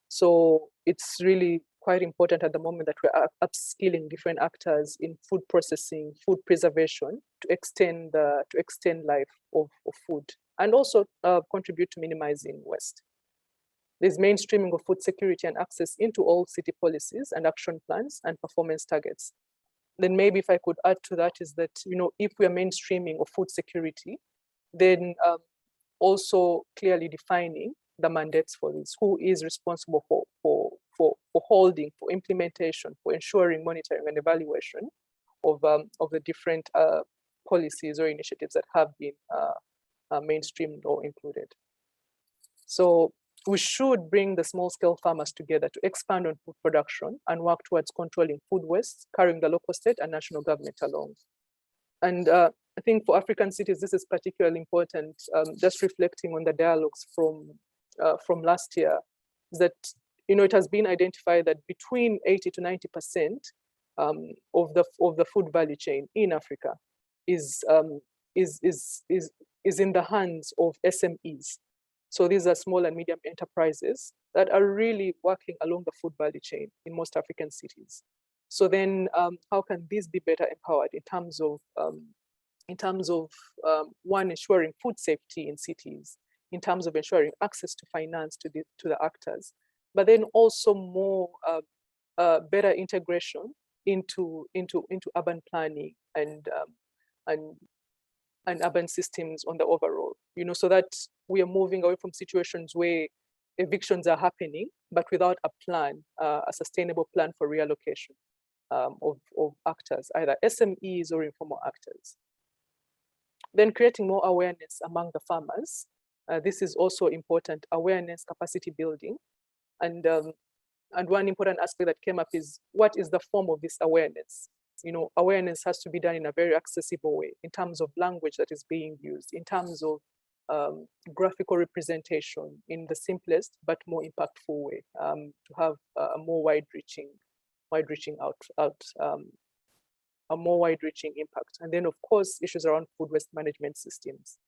A: So it's really quite important at the moment that we're upskilling different actors in food processing, food preservation to extend life of food, and also contribute to minimizing waste. There's mainstreaming of food security and access into all city policies and action plans and performance targets. Then maybe if I could add to that is that, if we are mainstreaming of food security, then also clearly defining the mandates for this, who is responsible for holding, for implementation, for ensuring monitoring and evaluation of the different policies or initiatives that have been mainstreamed or included. So we should bring the small-scale farmers together to expand on food production and work towards controlling food waste, carrying the local, state, and national government along. And I think for African cities, this is particularly important. Just reflecting on the dialogues from last year, that it has been identified that between 80 to 90% of the food value chain in Africa is in the hands of SMEs. So these are small and medium enterprises that are really working along the food value chain in most African cities. So then, how can these be better empowered in terms of one, ensuring food safety in cities, in terms of ensuring access to finance to the actors, but then also more better integration into urban planning and urban systems on the overall, so that we are moving away from situations where evictions are happening, but without a plan, a sustainable plan for reallocation of actors, either SMEs or informal actors. Then creating more awareness among the farmers. This is also important, awareness, capacity building. And one important aspect that came up is, what is the form of this awareness? Awareness has to be done in a very accessible way, in terms of language that is being used, in terms of graphical representation, in the simplest but more impactful way, to have a more wide-reaching impact. And then, of course, issues around food waste management systems.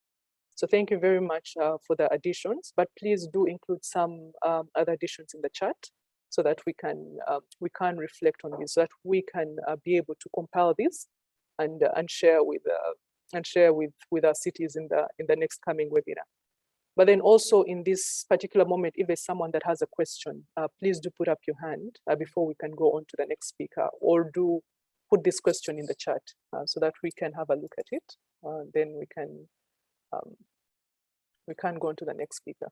A: So thank you very much for the additions, but please do include some other additions in the chat, so that we can reflect on this, so that we can be able to compile this and share with our cities in the next coming webinar. But then also in this particular moment, if there's someone that has a question, please do put up your hand before we can go on to the next speaker, or do put this question in the chat so that we can have a look at it. Then we can go on to the next speaker.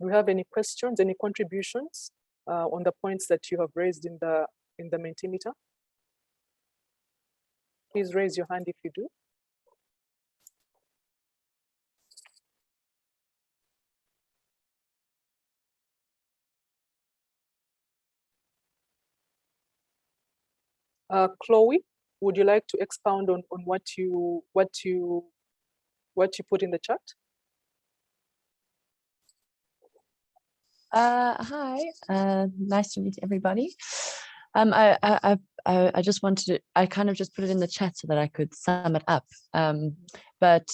A: Do you have any questions, any contributions on the points that you have raised in the Mentimeter? Please raise your hand if you do. Chloe, would you like to expound on what you put in the chat?
E: Hi, nice to meet everybody. I just wanted to, I kind of just put it in the chat so that I could sum it up. But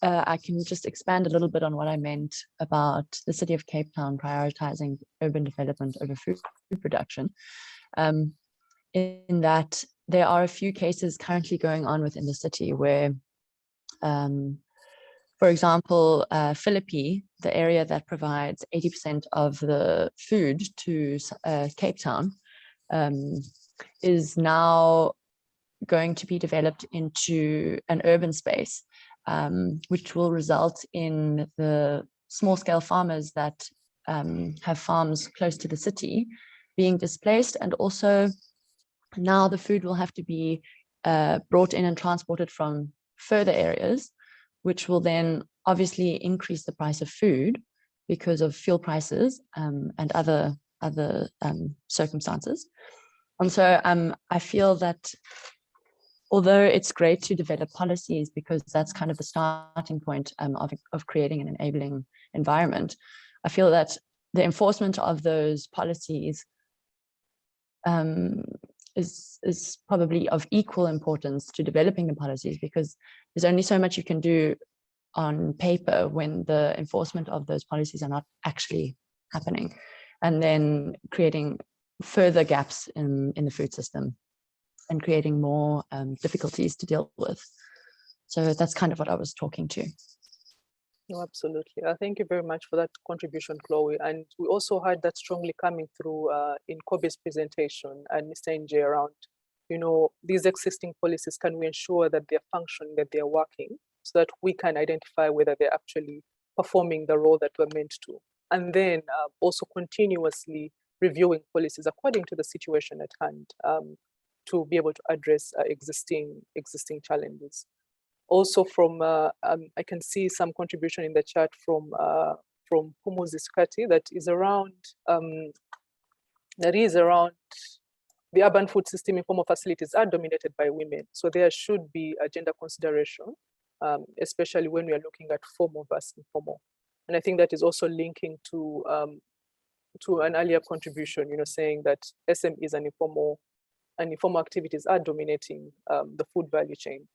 E: I can just expand a little bit on what I meant about the city of Cape Town prioritizing urban development over food production. In that there are a few cases currently going on within the city where, for example, Philippi, the area that provides 80% of the food to Cape Town, is now going to be developed into an urban space, which will result in the small-scale farmers that have farms close to the city being displaced, and also now the food will have to be brought in and transported from further areas, which will then obviously increase the price of food because of fuel prices and other circumstances. And so I feel that although it's great to develop policies, because that's kind of the starting point of creating an enabling environment, I feel that the enforcement of those policies is probably of equal importance to developing the policies, because there's only so much you can do on paper when the enforcement of those policies are not actually happening, and then creating further gaps in the food system and creating more difficulties to deal with. So that's kind of what I was talking to.
A: No, absolutely. Thank you very much for that contribution, Chloe. And we also heard that strongly coming through in Kobe's presentation and Mr. NJ around, these existing policies, can we ensure that they're functioning, that they're working, so that we can identify whether they're actually performing the role that we're meant to. And then also continuously reviewing policies according to the situation at hand to be able to address existing challenges. Also from, I can see some contribution in the chat from Humuzi Skati that is around the urban food system informal facilities are dominated by women. So there should be a gender consideration, especially when we are looking at formal versus informal. And I think that is also linking to an earlier contribution, saying that SMEs and informal activities are dominating the food value chain.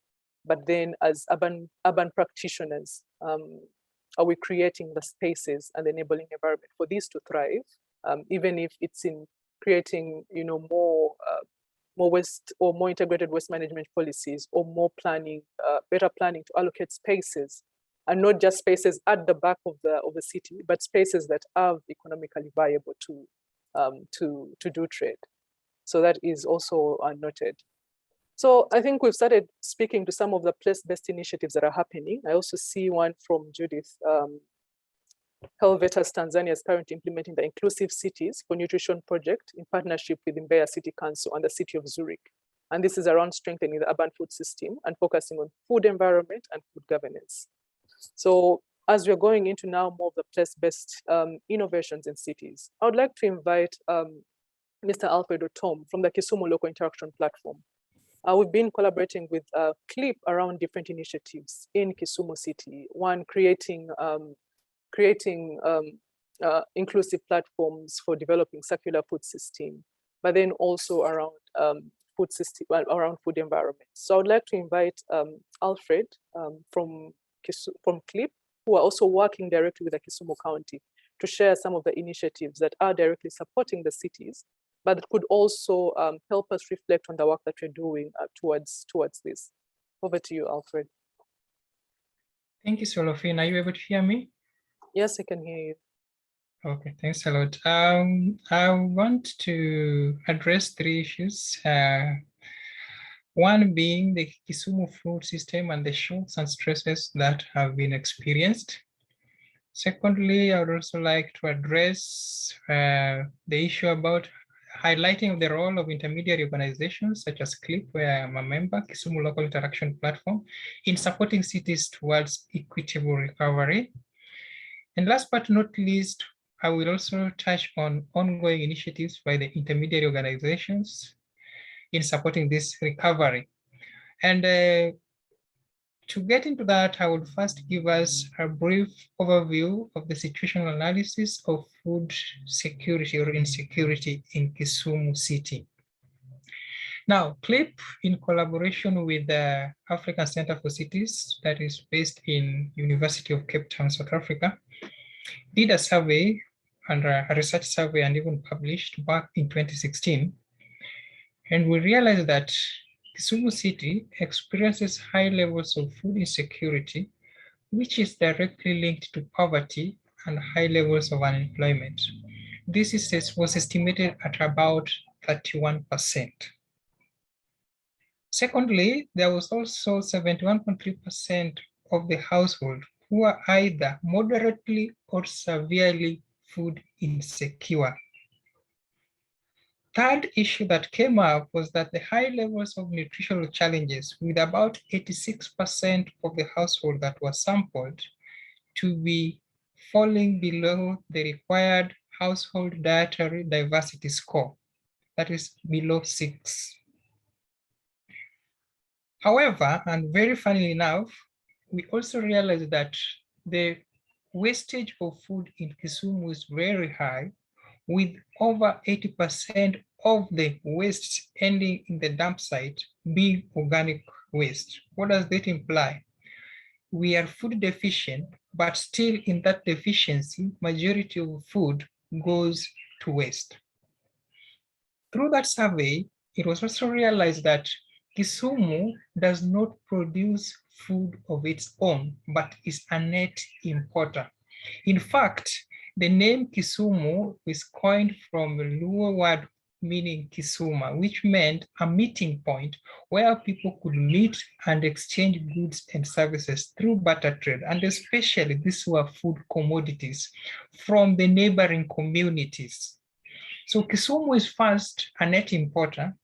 A: But then as urban practitioners, are we creating the spaces and the enabling environment for these to thrive, even if it's in creating, more waste or more integrated waste management policies, or more planning, better planning to allocate spaces, and not just spaces at the back of the city, but spaces that are economically viable to do trade. So that is also noted. So I think we've started speaking to some of the place-based initiatives that are happening. I also see one from Judith. Helvetas Tanzania is currently implementing the Inclusive Cities for Nutrition project in partnership with Mbeya City Council and the City of Zurich. And this is around strengthening the urban food system and focusing on food environment and food governance. So as we're going into now more of the place-based innovations in cities, I would like to invite Mr. Alfredo Tom from the Kisumu Local Interaction Platform. We've been collaborating with CLIP around different initiatives in Kisumu City. One, creating inclusive platforms for developing circular food system, but then also around food system, around food environment. So I would like to invite Alfred from CLIP, who are also working directly with the Kisumu County, to share some of the initiatives that are directly supporting the cities, but it could also help us reflect on the work that we're doing towards this. Over to you, Alfred.
F: Thank you, Solofine. Are you able to hear me?
A: Yes, I can hear you.
F: Okay, thanks a lot. I want to address 3 issues. One being the Kisumu food system and the shocks and stresses that have been experienced. Secondly, I would also like to address the issue about highlighting the role of intermediary organizations such as CLIP, where I am a member, Kisumu Local Interaction Platform, in supporting cities towards equitable recovery. And last but not least, I will also touch on ongoing initiatives by the intermediary organizations in supporting this recovery. And to get into that, I would first give us a brief overview of the situational analysis of food security or insecurity in Kisumu City. Now, CLIP, in collaboration with the African Center for Cities, that is based in University of Cape Town, South Africa, did a survey and a research survey and even published back in 2016. And we realized that Kisumu City experiences high levels of food insecurity, which is directly linked to poverty and high levels of unemployment. This was estimated at about 31%. Secondly, there was also 71.3% of the household who are either moderately or severely food insecure. Third issue that came up was that the high levels of nutritional challenges, with about 86% of the household that was sampled to be falling below the required household dietary diversity score, that is below 6. However, and very funnily enough, we also realized that the wastage of food in Kisumu is very high, with over 80% of the waste ending in the dump site being organic waste. What does that imply? We are food deficient, but still in that deficiency, majority of food goes to waste. Through that survey, it was also realized that Kisumu does not produce food of its own, but is a net importer. In fact, the name Kisumu is coined from a Luo word meaning Kisuma, which meant a meeting point where people could meet and exchange goods and services through barter trade. And especially these were food commodities from the neighboring communities. So Kisumu is first a net importer.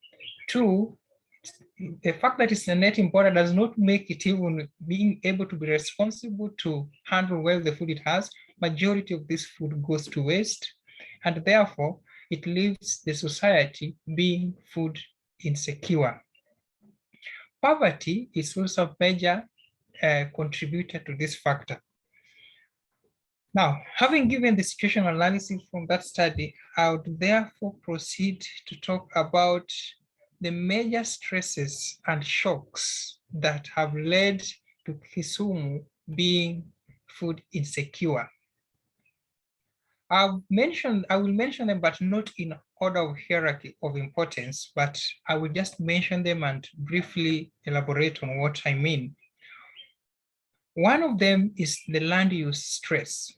F: Two, the fact that it's a net importer does not make it even being able to be responsible to handle well the food it has. Majority of this food goes to waste, and therefore it leaves the society being food insecure. Poverty is also a major contributor to this factor. Now, having given the situational analysis from that study, I would therefore proceed to talk about the major stresses and shocks that have led to Kisumu being food insecure. I will mention them, but not in order of hierarchy of importance, but I will just mention them and briefly elaborate on what I mean. One of them is the land use stress.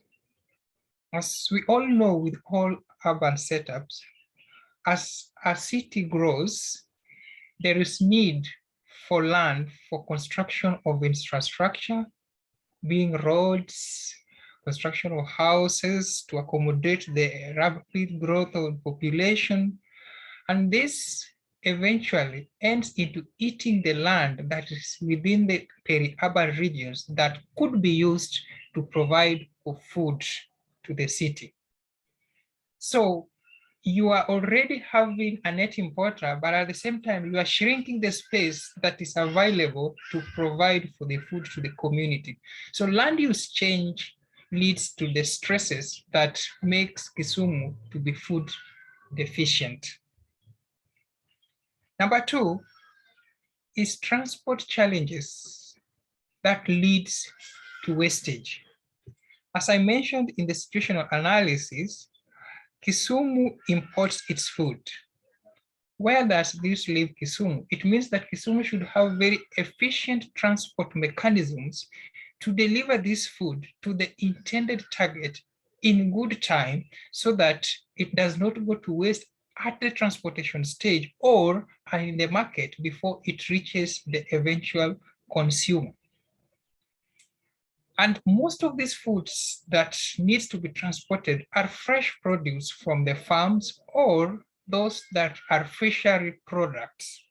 F: As we all know, with all urban setups, as a city grows, there is need for land for construction of infrastructure, being roads, construction of houses to accommodate the rapid growth of population. And this eventually ends into eating the land that is within the peri-urban regions that could be used to provide for food to the city. So you are already having a net importer, but at the same time, you are shrinking the space that is available to provide for the food to the community. So land use change leads to the stresses that makes Kisumu to be food deficient. Number two is transport challenges that leads to wastage. As I mentioned in the situational analysis, Kisumu imports its food. Where does this leave Kisumu? It means that Kisumu should have very efficient transport mechanisms to deliver this food to the intended target in good time so that it does not go to waste at the transportation stage or in the market before it reaches the eventual consumer. And most of these foods that needs to be transported are fresh produce from the farms or those that are fishery products.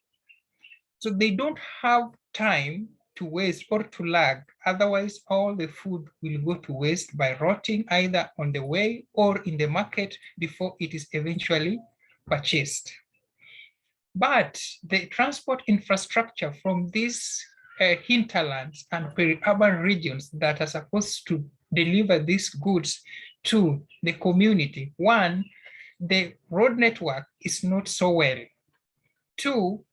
F: So they don't have time to waste or to lag. Otherwise, all the food will go to waste by rotting either on the way or in the market before it is eventually purchased. But the transport infrastructure from these hinterlands and peri-urban regions that are supposed to deliver these goods to the community. One, the road network is not so well. Two,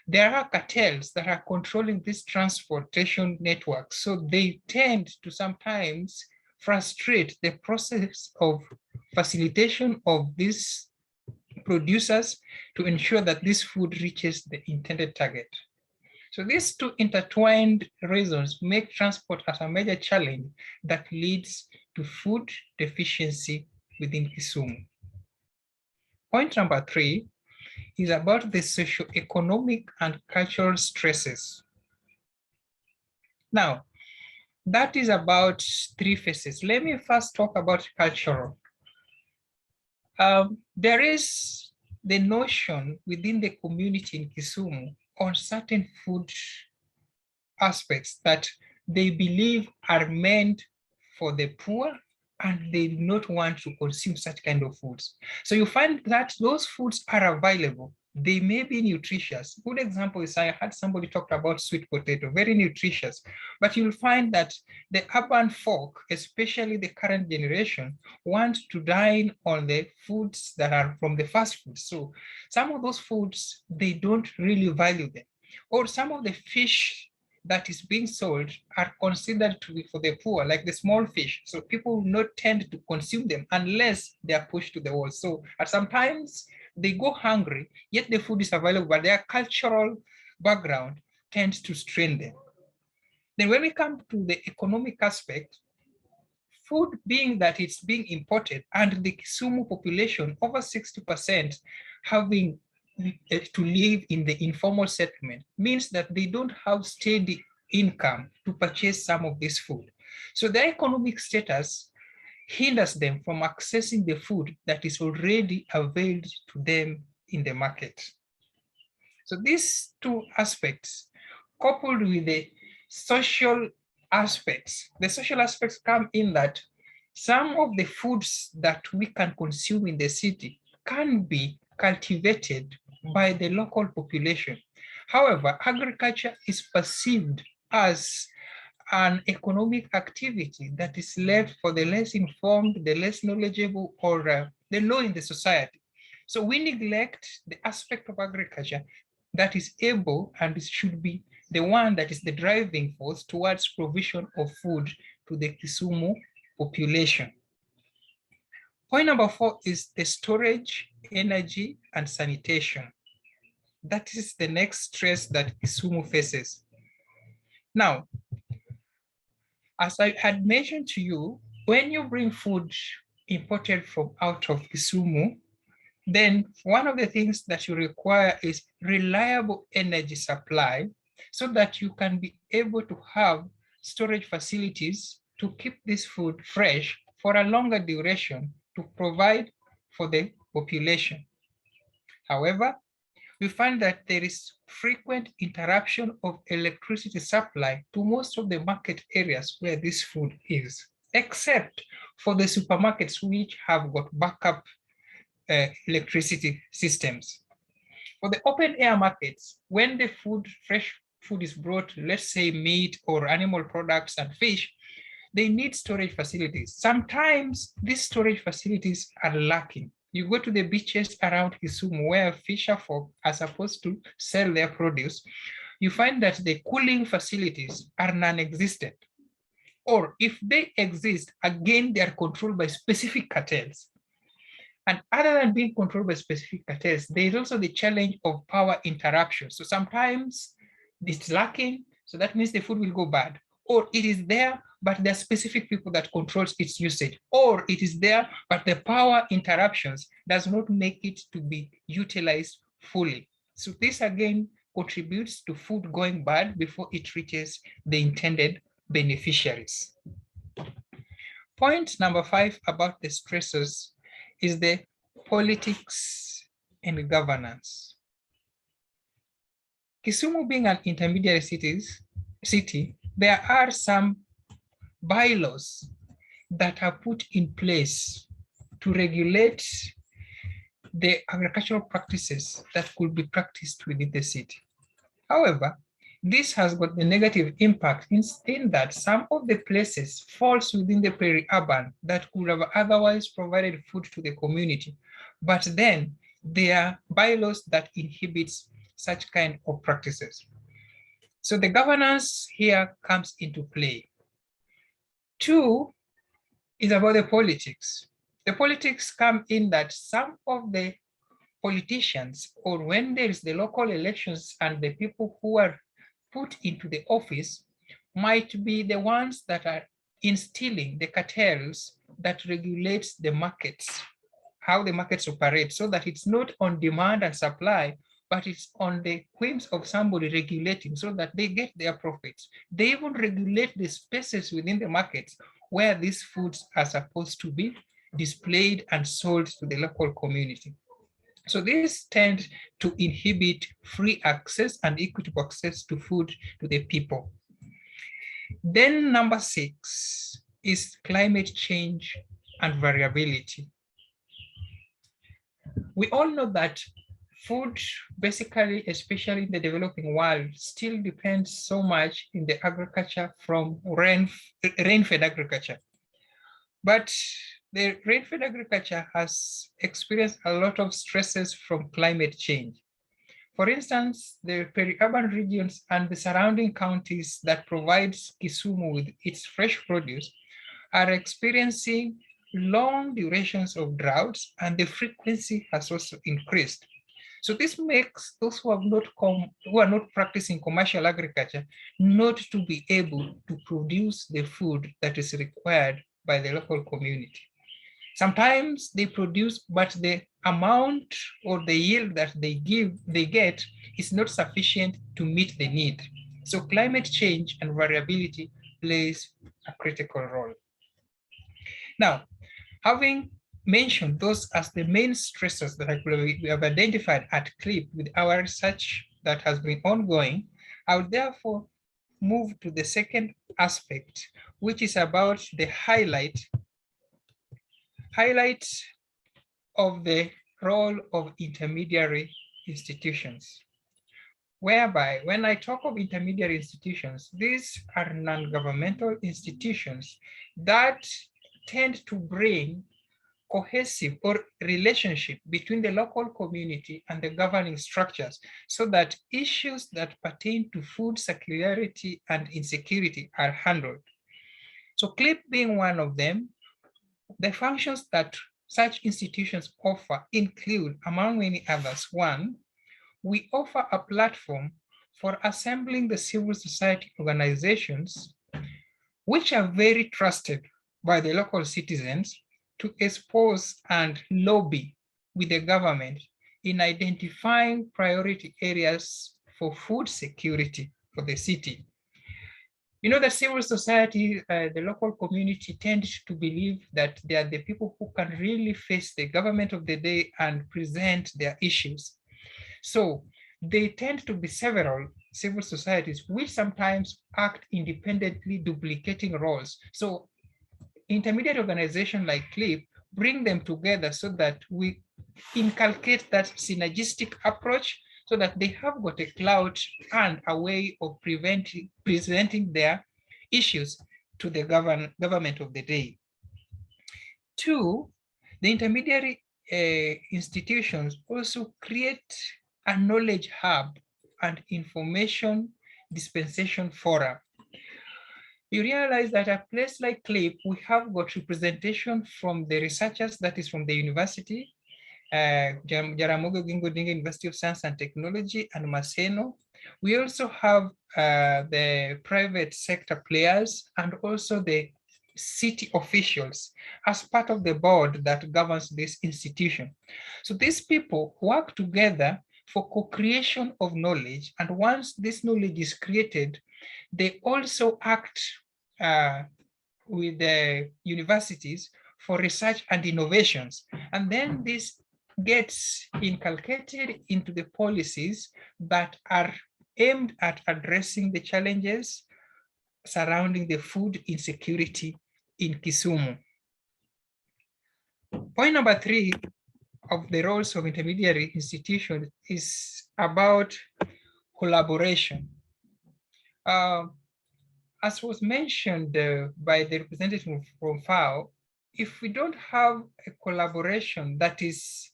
F: there are cartels that are controlling this transportation network. So they tend to sometimes frustrate the process of facilitation of these producers to ensure that this food reaches the intended target. So these two intertwined reasons make transport as a major challenge that leads to food deficiency within Kisumu. Point number three is about the socio-economic and cultural stresses. Now, that is about three phases. Let me first talk about cultural. There is the notion within the community in Kisumu on certain food aspects that they believe are meant for the poor and they do not want to consume such kind of foods. So you find that those foods are available. They may be nutritious. Good example is I had somebody talk about sweet potato, very nutritious, but you'll find that the urban folk, especially the current generation, want to dine on the foods that are from the fast food. So some of those foods, they don't really value them. Or some of the fish that is being sold are considered to be for the poor, like the small fish. So people will not tend to consume them unless they are pushed to the wall. So at sometimes they go hungry, yet the food is available, but their cultural background tends to strain them. Then when we come to the economic aspect, food being that it's being imported and the Kisumu population, over 60% having to live in the informal settlement means that they don't have steady income to purchase some of this food. So their economic status hinders them from accessing the food that is already available to them in the market. So these two aspects, coupled with the social aspects, the social aspects come in that some of the foods that we can consume in the city can be cultivated by the local population. However, agriculture is perceived as an economic activity that is left for the less informed, the less knowledgeable, or the low in the society. So we neglect the aspect of agriculture that is able and should be the one that is the driving force towards provision of food to the Kisumu population. Point number 4 is the storage, energy, and sanitation. That is the next stress that Kisumu faces. Now, as I had mentioned to you, when you bring food imported from out of Kisumu, then one of the things that you require is reliable energy supply so that you can be able to have storage facilities to keep this food fresh for a longer duration to provide for the population. However, we find that there is frequent interruption of electricity supply to most of the market areas where this food is, except for the supermarkets which have got backup electricity systems. For the open air markets, when the fresh food is brought, let's say meat or animal products and fish, they need storage facilities. Sometimes these storage facilities are lacking. You go to the beaches around Kisumu where fisher folk are supposed to sell their produce, you find that the cooling facilities are non-existent. Or if they exist, again, they are controlled by specific cartels. And other than being controlled by specific cartels, there is also the challenge of power interruption. So sometimes it's lacking, so that means the food will go bad. Or it is there, but there are specific people that controls its usage. Or it is there, but the power interruptions does not make it to be utilized fully. So this again contributes to food going bad before it reaches the intended beneficiaries. Point number 5 about the stressors is the politics and governance. Kisumu being an intermediary city, there are some bylaws that are put in place to regulate the agricultural practices that could be practiced within the city. However, this has got the negative impact in that some of the places falls within the peri-urban that could have otherwise provided food to the community, but then there are bylaws that inhibits such kind of practices. So the governance here comes into play. 2 is about the politics. The politics come in that some of the politicians, or when there is the local elections and the people who are put into the office might be the ones that are instilling the cartels that regulates the markets, how the markets operate, so that it's not on demand and supply, but it's on the whims of somebody regulating so that they get their profits. They even regulate the spaces within the markets where these foods are supposed to be displayed and sold to the local community. So this tends to inhibit free access and equitable access to food to the people. Then number 6 is climate change and variability. We all know that food, basically, especially in the developing world, still depends so much in the agriculture from rain-fed agriculture. But the rain-fed agriculture has experienced a lot of stresses from climate change. For instance, the peri-urban regions and the surrounding counties that provide Kisumu with its fresh produce are experiencing long durations of droughts, and the frequency has also increased. So this makes those who are not practicing commercial agriculture not to be able to produce the food that is required by the local community. Sometimes they produce, but the amount or the yield that they get is not sufficient to meet the need. So climate change and variability plays a critical role. Now, Having mentioned those as the main stressors that we have identified at CLIP with our research that has been ongoing, I would therefore move to the second aspect, which is about the highlight of the role of intermediary institutions. Whereby, when I talk of intermediary institutions, these are non-governmental institutions that tend to bring cohesive or relationship between the local community and the governing structures, so that issues that pertain to food security and insecurity are handled. So CLIP being one of them, the functions that such institutions offer include, among many others, one, we offer a platform for assembling the civil society organizations, which are very trusted by the local citizens, to expose and lobby with the government in identifying priority areas for food security for the city. You know, the civil society, the local community tends to believe that they are the people who can really face the government of the day and present their issues. So they tend to be several civil societies which sometimes act independently, duplicating roles. So intermediate organizations like CLIP bring them together so that we inculcate that synergistic approach, so that they have got a clout and a way of presenting their issues to the government of the day. Two, the intermediary institutions also create a knowledge hub and information dispensation forum. You realize that at a place like CLIP, we have got representation from the researchers, that is from the university, Jaramogi Oginga Odinga University of Science and Technology, and Maseno. We also have the private sector players and also the city officials as part of the board that governs this institution. So these people work together for co-creation of knowledge, and once this knowledge is created, they also act with the universities for research and innovations. And then this gets inculcated into the policies that are aimed at addressing the challenges surrounding the food insecurity in Kisumu. Point number 3 of the roles of intermediary institutions is about collaboration. As was mentioned by the representative from FAO, if we don't have a collaboration that is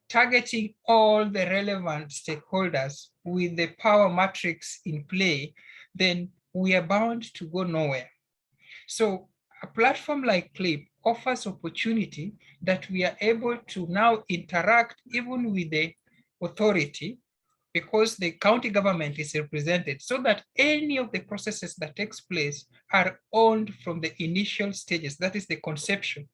F: targeting all the relevant stakeholders with the power matrix in play, then we are bound to go nowhere. So a platform like CLIP offers opportunity that we are able to now interact even with the authority, because the county government is represented, so that any of the processes that takes place are owned from the initial stages, that is the conception,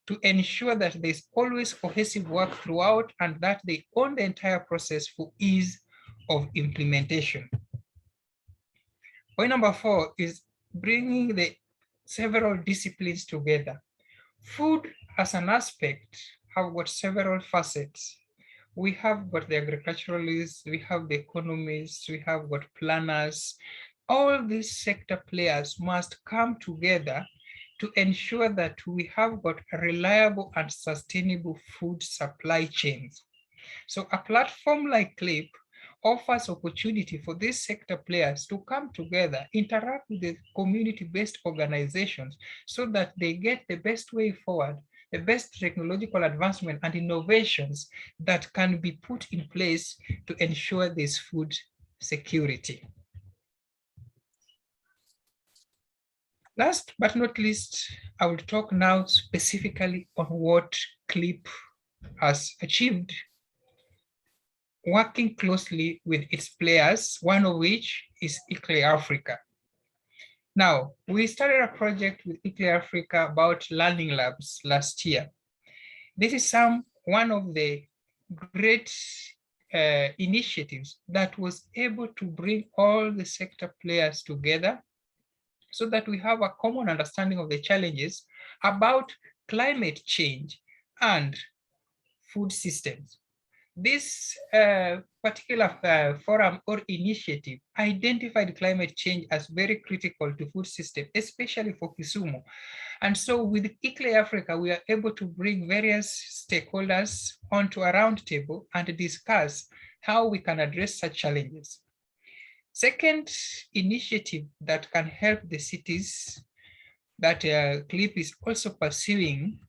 F: to ensure that there's always cohesive work throughout and that they own the entire process for ease of implementation. Point number 4 is bringing the several disciplines together. Food as an aspect have got several facets. We have got the agriculturalists, we have the economists, we have got planners. All these sector players must come together to ensure that we have got a reliable and sustainable food supply chains. So a platform like CLIP offers opportunity for these sector players to come together, interact with the community-based organizations, so that they get the best way forward, the best technological advancement and innovations that can be put in place to ensure this food security. Last but not least, I will talk now specifically on what CLIP has achieved, working closely with its players, one of which is ICLEI Africa. Now, we started a project with ICLEI Africa about learning labs last year. This is one of the great initiatives that was able to bring all the sector players together, so that we have a common understanding of the challenges about climate change and food systems. This particular forum or initiative identified climate change as very critical to food system, especially for Kisumu. And so with ICLEI Africa, we are able to bring various stakeholders onto a round table and discuss how we can address such challenges. Second initiative that can help the cities that CLIP is also pursuing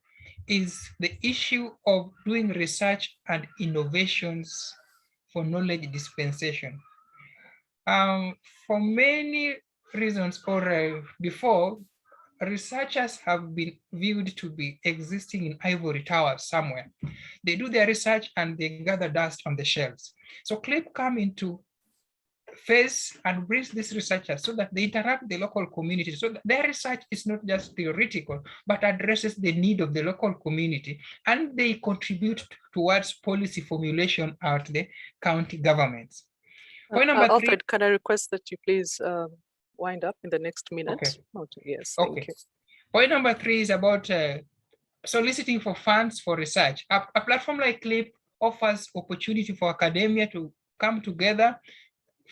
F: is the issue of doing research and innovations for knowledge dispensation. For many reasons, or before, researchers have been viewed to be existing in ivory towers somewhere. They do their research and they gather dust on the shelves. So CLIP come into face and brings these researchers so that they interact with the local community, so that their research is not just theoretical, but addresses the need of the local community, and they contribute towards policy formulation at the county governments. Point number
A: Alfred, can I request that you please wind up in the next minute?
F: Okay.
A: Yes,
F: Okay.
A: thank you.
F: Point number 3 is about soliciting for funds for research. A platform like CLIP offers opportunity for academia to come together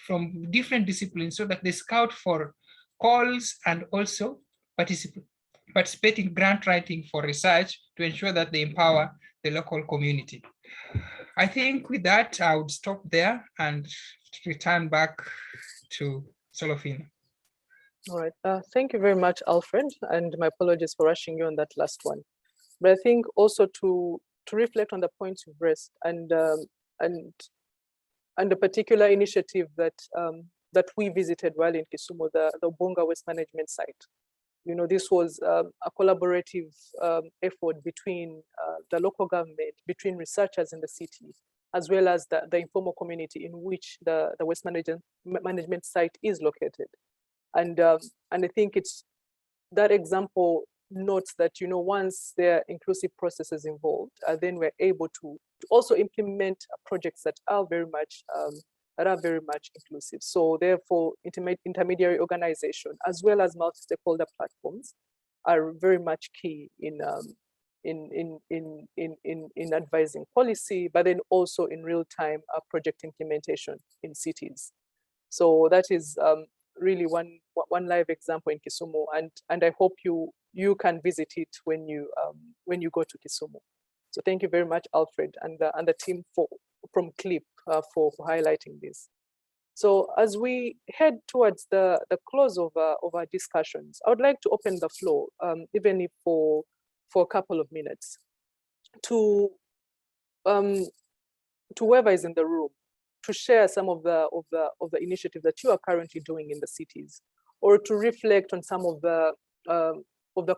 F: from different disciplines so that they scout for calls and also participate in grant writing for research to ensure that they empower the local community. I think with that, I would stop there and return back to Solofina.
A: All right, thank you very much, Alfred, and my apologies for rushing you on that last one. But I think also to reflect on the points you've raised and the particular initiative that that we visited while in Kisumu, the Ubunga Waste Management site. You know, this was a collaborative effort between the local government, between researchers in the city, as well as the informal community in which the waste management site is located. And I think it's that example notes that, you know, once there are inclusive processes involved, then we're able to also implement projects that are very much inclusive. So therefore, intermediary organization as well as multi-stakeholder platforms are very much key in advising policy, but then also in real-time project implementation in cities. So that is really one live example in Kisumu, and I hope you can visit it when you go to Kisumu. So thank you very much, Alfred, and the team from CLIP for highlighting this. So as we head towards the close of our discussions, I would like to open the floor, even if for a couple of minutes, to whoever is in the room, to share some of the initiatives that you are currently doing in the cities, or to reflect on some of the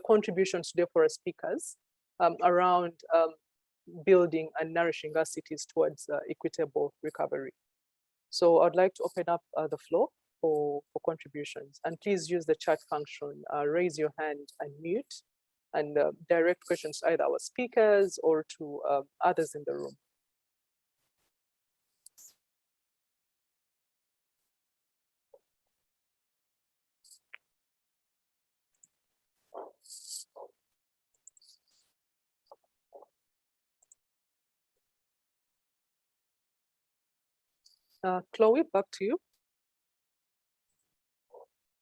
A: contributions today for our speakers around building and nourishing our cities towards equitable recovery. So I'd like to open up the floor for contributions, and please use the chat function, raise your hand and mute, and direct questions to either our speakers or to others in the room. Chloe, back to you.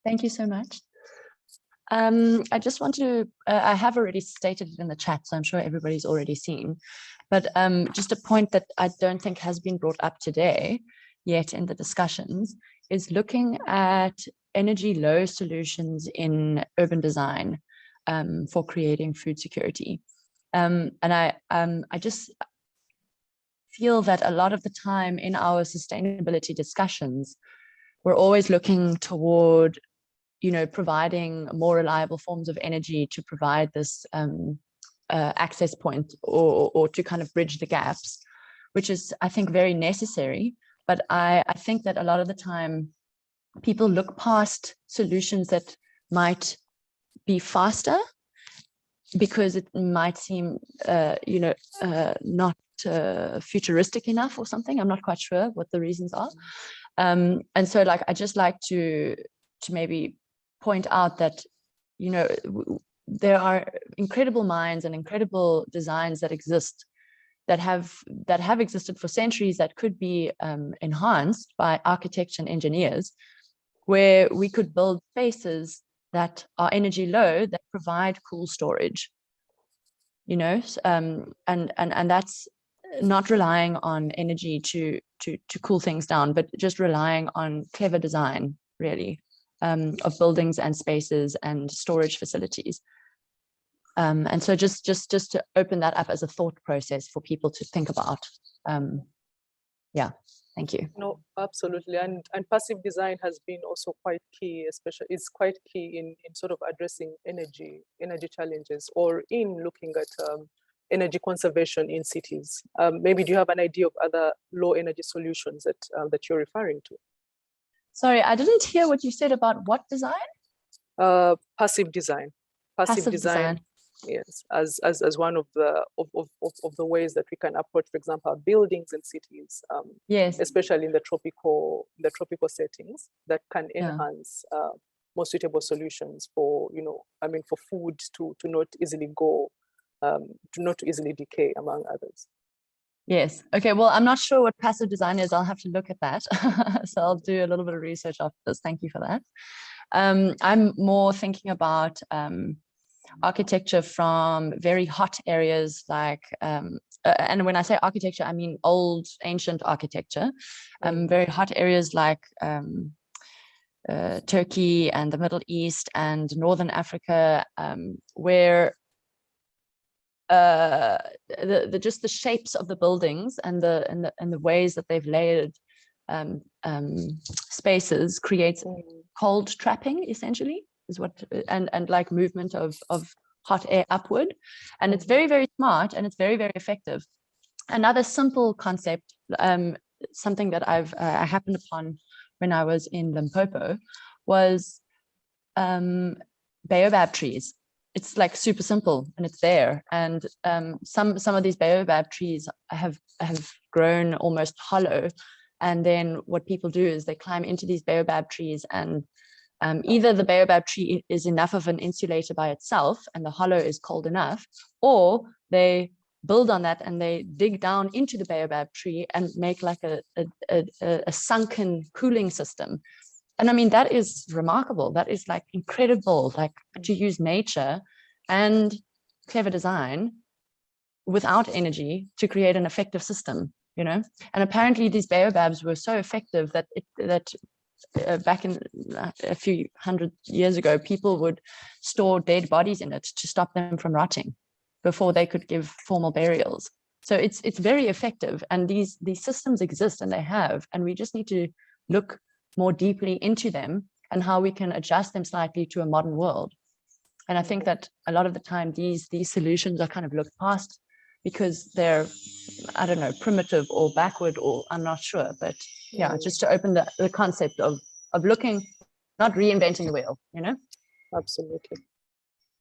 E: Thank you so much. I just want to, I have already stated it in the chat, so I'm sure everybody's already seen, but just a point that I don't think has been brought up today yet in the discussions is looking at energy low solutions in urban design for creating food security. And I just feel that a lot of the time in our sustainability discussions, we're always looking toward, you know, providing more reliable forms of energy to provide this access point or to kind of bridge the gaps, which is, I think, very necessary. But I think that a lot of the time people look past solutions that might be faster because it might seem, you know, not futuristic enough or something. I'm not quite sure what the reasons are. And so like, I just like to maybe point out that, you know, there are incredible minds and incredible designs that exist, that have existed for centuries, that could be enhanced by architects and engineers, where we could build spaces that are energy low, that provide cool storage, you know, and that's not relying on energy to cool things down, but just relying on clever design, really, of buildings and spaces and storage facilities. And so just to open that up as a thought process for people to think about. Yeah, thank you.
A: No, absolutely. And passive design has been also quite key, especially it's quite key in sort of addressing energy challenges, or in looking at energy conservation in cities. Maybe do you have an idea of other low energy solutions that you're referring to?
E: Sorry, I didn't hear what you said about what design?
A: Passive design. Passive design. Yes, as one of the ways that we can approach, for example, our buildings and cities.
E: Yes,
A: especially in the tropical settings, that can enhance more suitable solutions for, you know, I mean, for food to not easily go, to not easily decay, among others.
E: Yes. Okay. Well, I'm not sure what passive design is. I'll have to look at that. So I'll do a little bit of research after this. Thank you for that. I'm more thinking about architecture from very hot areas, like, and when I say architecture, I mean old, ancient architecture, very hot areas like Turkey and the Middle East and Northern Africa, where just the shapes of the buildings and the ways that they've layered spaces creates cold trapping, essentially, is what, and like movement of hot air upward. And it's very, very smart, and it's very, very effective. Another simple concept, something that I happened upon when I was in Limpopo, was baobab trees. It's like super simple, and it's there. And some of these baobab trees have grown almost hollow. And then what people do is they climb into these baobab trees, and either the baobab tree is enough of an insulator by itself and the hollow is cold enough, or they build on that and they dig down into the baobab tree and make like a sunken cooling system. And I mean, that is remarkable. That is like incredible, like to use nature and clever design without energy to create an effective system, you know. And apparently these baobabs were so effective that back in a few hundred years ago, people would store dead bodies in it to stop them from rotting before they could give formal burials. So it's very effective, and these systems exist, and they have, and we just need to look more deeply into them and how we can adjust them slightly to a modern world. And I think that a lot of the time these solutions are kind of looked past because they're, I don't know, primitive or backward, or I'm not sure. But yeah, just to open the concept of looking, not reinventing the wheel, you know?
A: Absolutely.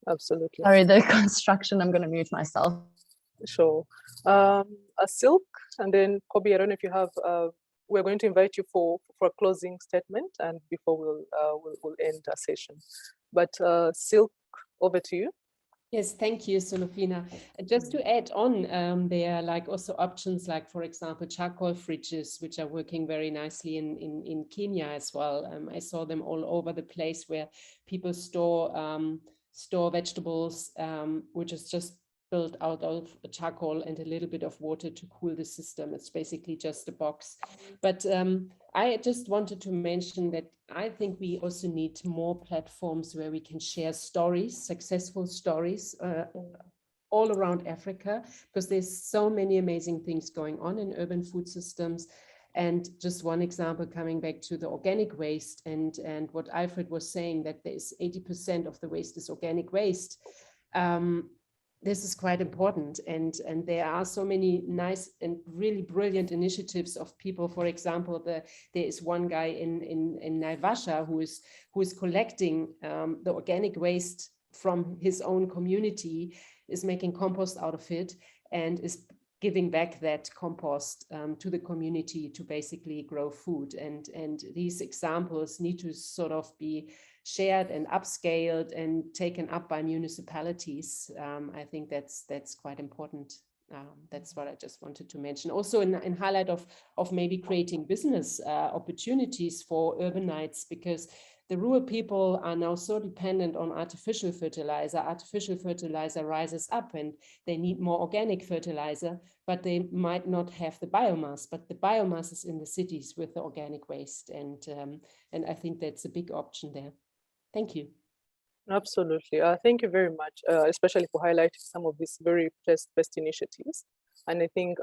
A: Absolutely.
E: Sorry, the construction, I'm going to mute myself.
A: Sure. Silk, and then Kobe, I don't know if you have, we're going to invite you for a closing statement, and before we'll end our session. But Silk, over to you.
G: Yes, thank you, Solofina. Just to add on, there are like also options like, for example, charcoal fridges, which are working very nicely in Kenya as well. I saw them all over the place where people store vegetables, which is just built out of charcoal and a little bit of water to cool the system. It's basically just a box. But I just wanted to mention that I think we also need more platforms where we can share stories, successful stories all around Africa, because there's so many amazing things going on in urban food systems. And just one example, coming back to the organic waste and what Alfred was saying, that there's 80% of the waste is organic waste. This is quite important, and there are so many nice and really brilliant initiatives of people. For example, there is one guy in Naivasha who is collecting the organic waste from his own community, is making compost out of it, and is giving back that compost to the community to basically grow food. And these examples need to sort of be shared and upscaled and taken up by municipalities. I think that's quite important. That's what I just wanted to mention. Also in highlight of maybe creating business opportunities for urbanites, because the rural people are now so dependent on artificial fertilizer. Artificial fertilizer rises up and they need more organic fertilizer, but they might not have the biomass, but the biomass is in the cities with the organic waste. And I think that's a big option there. Thank you.
A: Absolutely. Thank you very much, especially for highlighting some of these very best initiatives. And I think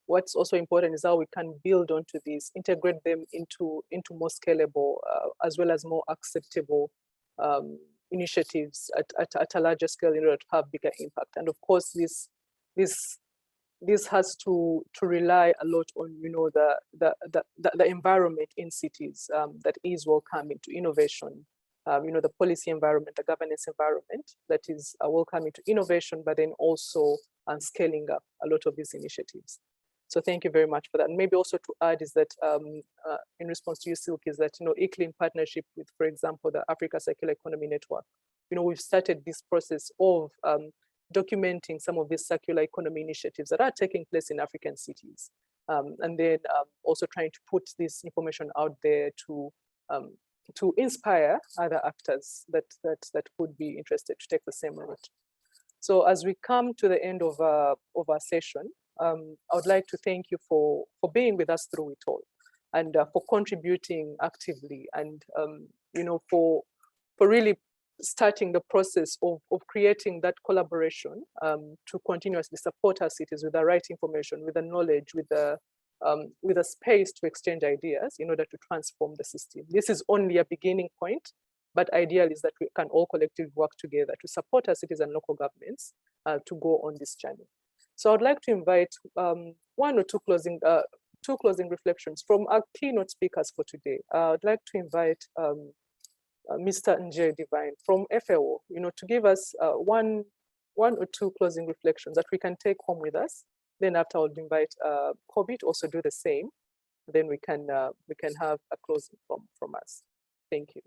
A: what's also important is how we can build onto these, integrate them into more scalable as well as more acceptable initiatives at a larger scale in order to have bigger impact. And of course, this has to rely a lot on, you know, the environment in cities that is welcoming to innovation. You know, the policy environment, the governance environment that is welcoming to innovation, but then also scaling up a lot of these initiatives. So thank you very much for that. And maybe also to add is that in response to you, Silk, is that, you know, ICLEI in partnership with, for example, the Africa Circular Economy Network, you know, we've started this process of documenting some of these circular economy initiatives that are taking place in African cities. And then also trying to put this information out there to inspire other actors that would be interested to take the same route. So as we come to the end of our session, I would like to thank you for being with us through it all, and for contributing actively, and you know, for really starting the process of creating that collaboration to continuously support our cities with the right information, with the knowledge, with a space to exchange ideas in order to transform the system. This is only a beginning point, but ideal is that we can all collectively work together to support our cities and local governments to go on this journey. So I'd like to invite one or two closing reflections from our keynote speakers for today. I'd like to invite Mr. Nje Divine from FAO, you know, to give us one or two closing reflections that we can take home with us. Then after, I'll invite Kobe to also do the same. Then we can have a closing from us. Thank you.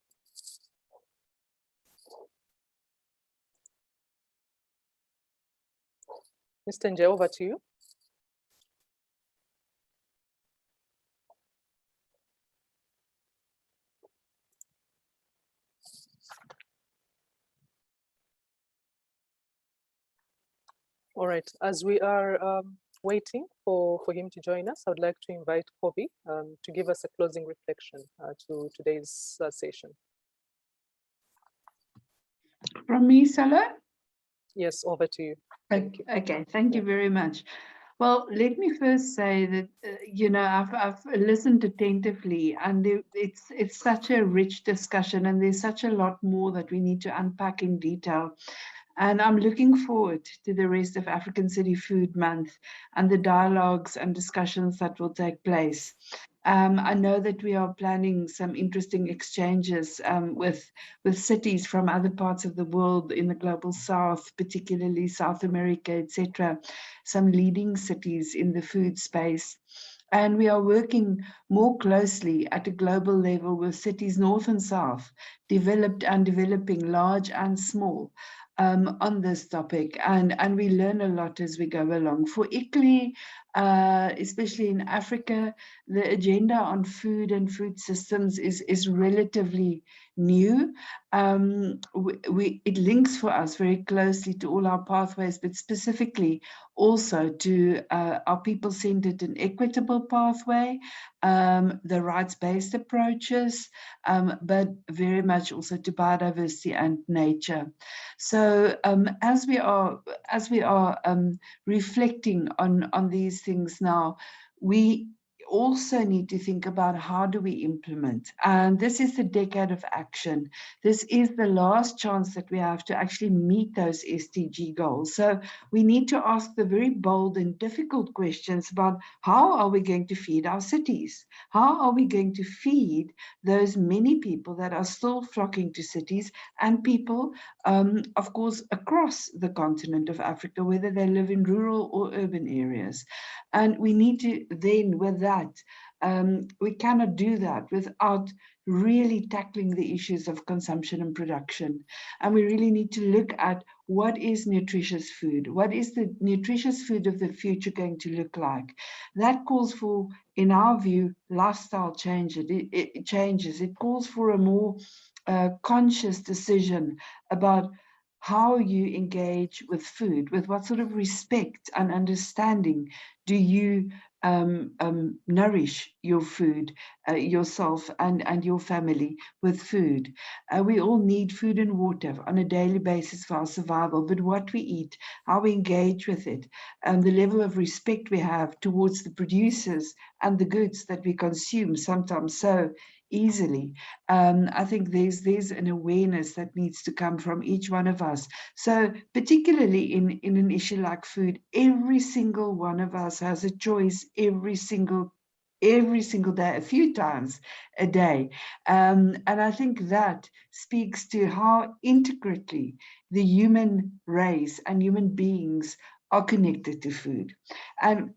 A: Mr. Nje, over to you. All right, as we are waiting for him to join us, I would like to invite Kobe to give us a closing reflection to today's session.
B: From me, Salah?
A: Yes, over to you.
B: Okay, thank you very much. Well, let me first say that, you know, I've listened attentively, and it's such a rich discussion, and there's such a lot more that we need to unpack in detail. And I'm looking forward to the rest of African City Food Month and the dialogues and discussions that will take place. I know that we are planning some interesting exchanges with cities from other parts of the world in the global south, particularly South America, etc. Some leading cities in the food space. And we are working more closely at a global level with cities north and south, developed and developing, large and small, on this topic, and we learn a lot as we go along. For ICLEI, especially in Africa, the agenda on food and food systems is relatively new. It links for us very closely to all our pathways, but specifically also to our people-centered and equitable pathway, the rights-based approaches, but very much also to biodiversity and nature. So as we are reflecting on these things now, we also need to think about how do we implement. And this is the decade of action. This is the last chance that we have to actually meet those SDG goals. So we need to ask the very bold and difficult questions about how are we going to feed our cities? How are we going to feed those many people that are still flocking to cities, and people, of course, across the continent of Africa, whether they live in rural or urban areas. And we need to then, with that, we cannot do that without really tackling the issues of consumption and production. And we really need to look at what is nutritious food? What is the nutritious food of the future going to look like? That calls for, in our view, lifestyle changes. It calls for a more conscious decision about how you engage with food, with what sort of respect and understanding do you nourish your food, yourself and your family with food. We all need food and water on a daily basis for our survival, but what we eat, how we engage with it, and the level of respect we have towards the producers and the goods that we consume, sometimes so easily. I think there's an awareness that needs to come from each one of us. So particularly in an issue like food, every single one of us has a choice every single day, a few times a day. And I think that speaks to how intricately the human race and human beings are connected to food. And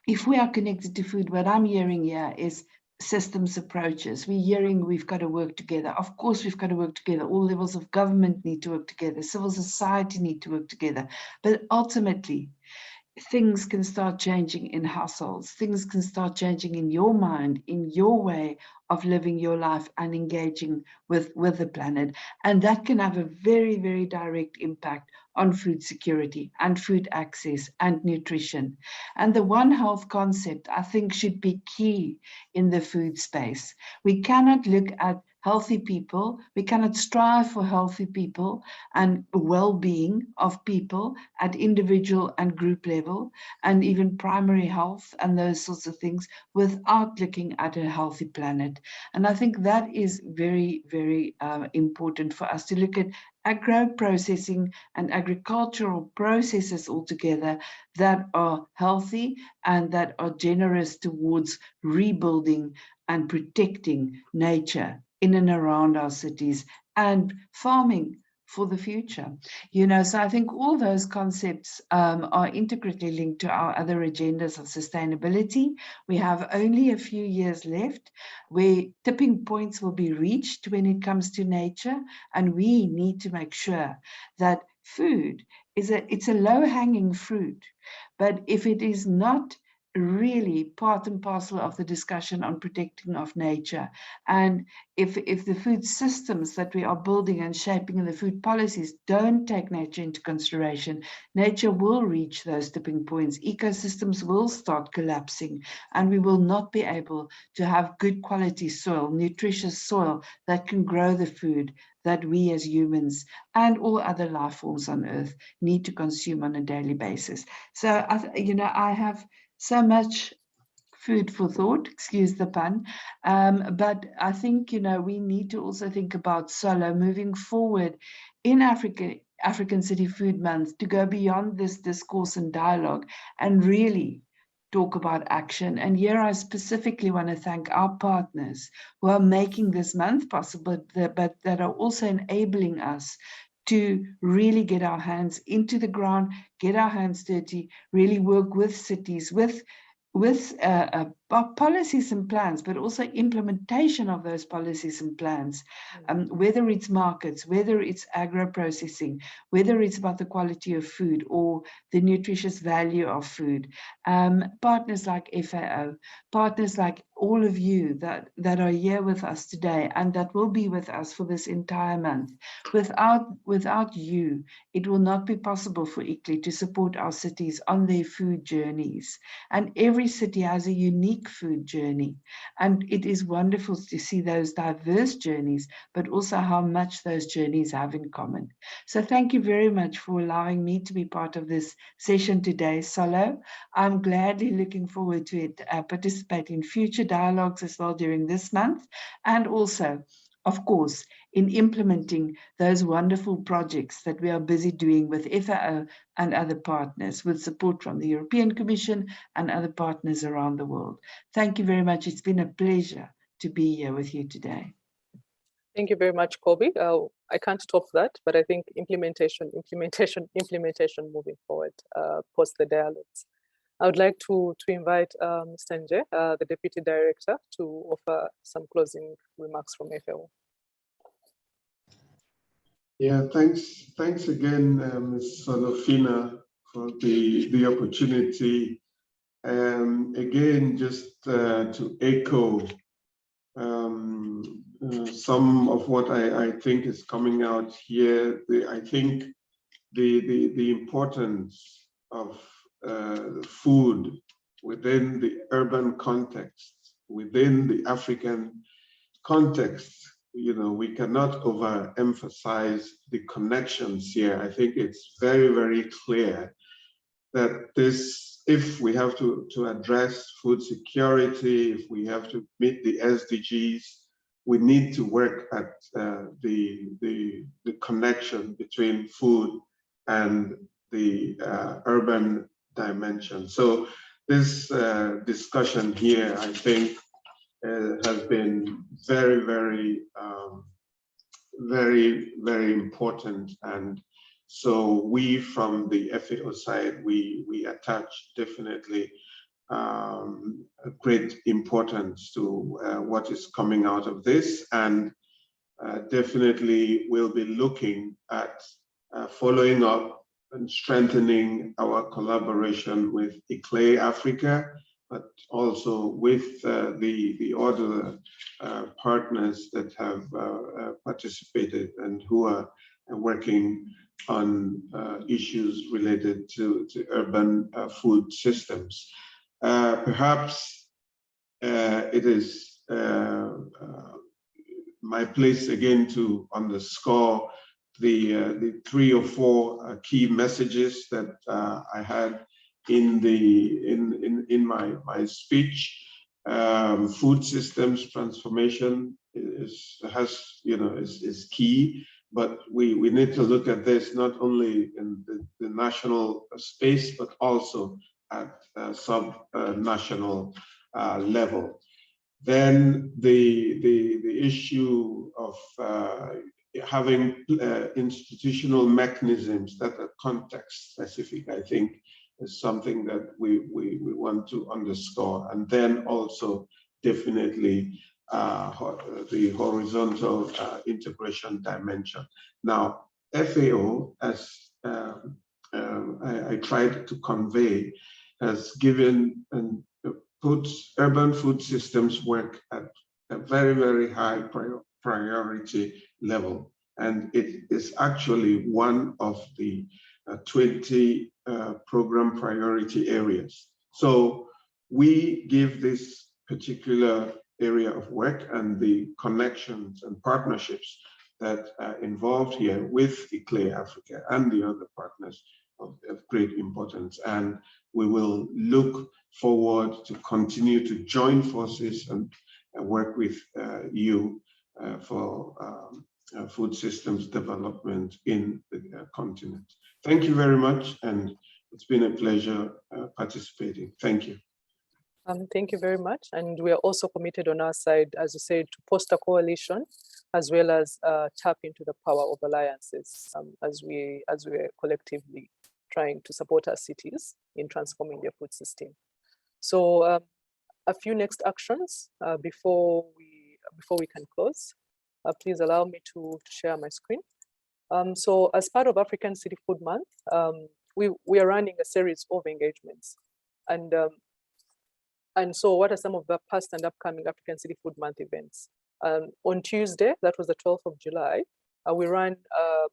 B: if we are connected to food, what I'm hearing here is systems approaches. We're hearing we've got to work together. Of course, we've got to work together. All levels of government need to work together. Civil society need to work together. But ultimately, things can start changing in households. Things can start changing in your mind, in your way of living your life and engaging with the planet. And that can have a very, very direct impact on food security and food access and nutrition. And the One Health concept, I think, should be key in the food space. We cannot look at healthy people, we cannot strive for healthy people and well-being of people at individual and group level, and even primary health and those sorts of things, without looking at a healthy planet. And I think that is very, very important for us to look at agro-processing and agricultural processes altogether that are healthy and that are generous towards rebuilding and protecting nature in and around our cities and farming for the future. So I think all those concepts are intricately linked to our other agendas of sustainability. We have only a few years left where tipping points will be reached when it comes to nature, and we need to make sure that food it's a low-hanging fruit, but if it is not really part and parcel of the discussion on protecting of nature, and if the food systems that we are building and shaping in the food policies don't take nature into consideration, nature will reach those tipping points, ecosystems will start collapsing, and we will not be able to have good quality soil, nutritious soil that can grow the food that we as humans and all other life forms on earth need to consume on a daily basis. So I have so much food for thought, excuse the pun, but I think we need to also think about solo moving forward in African City Food Month, to go beyond this discourse and dialogue and really talk about action. And here I specifically want to thank our partners who are making this month possible, but that are also enabling us to really get our hands into the ground, get our hands dirty, really work with cities, with policies and plans, but also implementation of those policies and plans, whether it's markets, whether it's agro-processing, whether it's about the quality of food or the nutritious value of food. Partners like FAO, partners like all of you that are here with us today and that will be with us for this entire month. Without you, it will not be possible for ICLEI to support our cities on their food journeys. And every city has a unique unique food journey. And it is wonderful to see those diverse journeys, but also how much those journeys have in common. So thank you very much for allowing me to be part of this session today, Solo. I'm gladly looking forward to it, participate in future dialogues as well during this month, and also, of course, in implementing those wonderful projects that we are busy doing with FAO and other partners, with support from the European Commission and other partners around the world. Thank you very much. It's been a pleasure to be here with you today.
A: Thank you very much, Kobe. I can't top that, but I think implementation moving forward post the dialogues. I would like to invite Mr. Nje, the Deputy Director, to offer some closing remarks from FAO.
C: Yeah, thanks again, Ms. Solofina, for the opportunity. Again, just to echo some of what I think is coming out here. I think the importance of food within the urban context, within the African context, you know, we cannot overemphasize the connections here. I think it's very, very clear that this, if we have to address food security, if we have to meet the SDGs, we need to work at the connection between food and the urban dimension. So this discussion here, I think, has been very, very important. And so we, from the FAO side, we attach definitely great importance to what is coming out of this, and definitely we'll be looking at following up and strengthening our collaboration with ICLEI Africa, but also with the other partners that have participated and who are working on issues related to urban food systems. Perhaps it is my place again to underscore the 3 or 4 key messages that I had in my speech. Food systems transformation is key, but we need to look at this not only in the national space, but also at sub-national level. Then the issue of having institutional mechanisms that are context specific, I think, is something that we want to underscore. And then also definitely the horizontal integration dimension. Now, FAO, as I tried to convey, has given and put urban food systems work at a very, very high priority level. And it is actually one of the 20 program priority areas. So we give this particular area of work and the connections and partnerships that are involved here with ICLEI Africa and the other partners of great importance. And we will look forward to continue to join forces and work with you for food systems development in the continent. Thank you very much, and it's been a pleasure participating. Thank you.
A: Thank you very much. And we are also committed on our side, as you said, to foster coalition, as well as tap into the power of alliances as we are collectively trying to support our cities in transforming their food system. So a few next actions before we can close. Please allow me to share my screen. So as part of African City Food Month, we are running a series of engagements. And so what are some of the past and upcoming African City Food Month events? On Tuesday, that was the 12th of July, we ran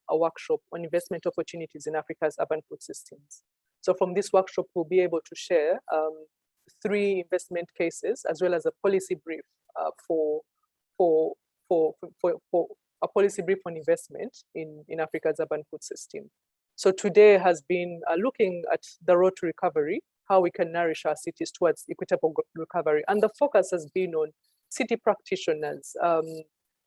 A: a workshop on investment opportunities in Africa's urban food systems. So from this workshop, we'll be able to share 3 investment cases, as well as a policy brief for a policy brief on investment in Africa's urban food system. So today has been looking at the road to recovery, how we can nourish our cities towards equitable recovery. And the focus has been on city practitioners,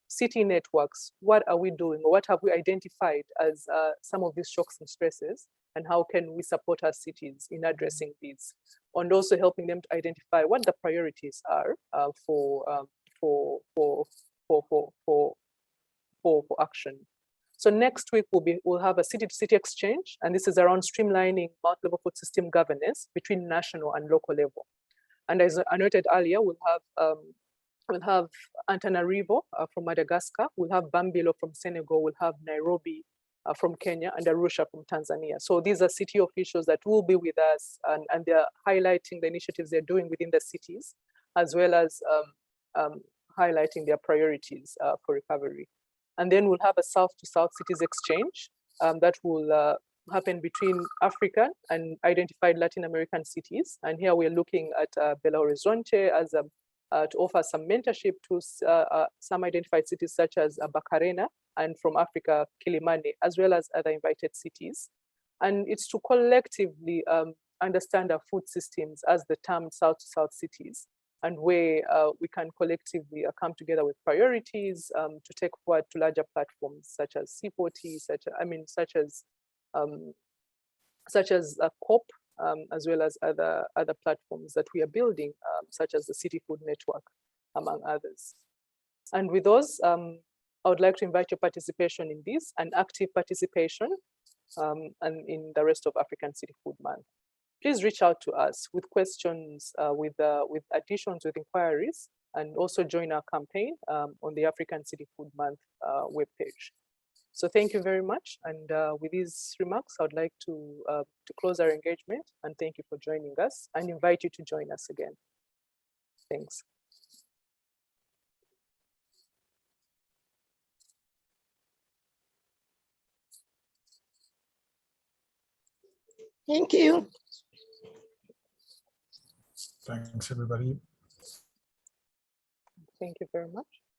A: city networks. What are we doing? What have we identified as some of these shocks and stresses? And how can we support our cities in addressing these? And also helping them to identify what the priorities are for action. So next week we'll have a city-to-city exchange, and this is around streamlining multi-level food system governance between national and local level. And as I noted earlier, we'll have Antananarivo from Madagascar, we'll have Bambilo from Senegal, we'll have Nairobi from Kenya, and Arusha from Tanzania. So these are city officials that will be with us, and they're highlighting the initiatives they're doing within the cities, as well as highlighting their priorities for recovery. And then we'll have a South-to-South cities exchange that will happen between African and identified Latin American cities. And here we're looking at Belo Horizonte as to offer some mentorship to some identified cities such as Barcarena, and from Africa, Kilimani, as well as other invited cities. And it's to collectively understand our food systems as the term South-to-South cities, and where we can collectively come together with priorities to take forward to larger platforms such as C40, such as COP, as well as other platforms that we are building, such as the City Food Network, among others. And with those, I would like to invite your participation in this, and active participation, and in the rest of African City Food Month. Please reach out to us with questions, with additions, with inquiries, and also join our campaign on the African City Food Month webpage. So thank you very much. And with these remarks, I would like to close our engagement, and thank you for joining us, and invite you to join us again. Thanks.
H: Thank you.
I: Thanks, everybody.
A: Thank you very much.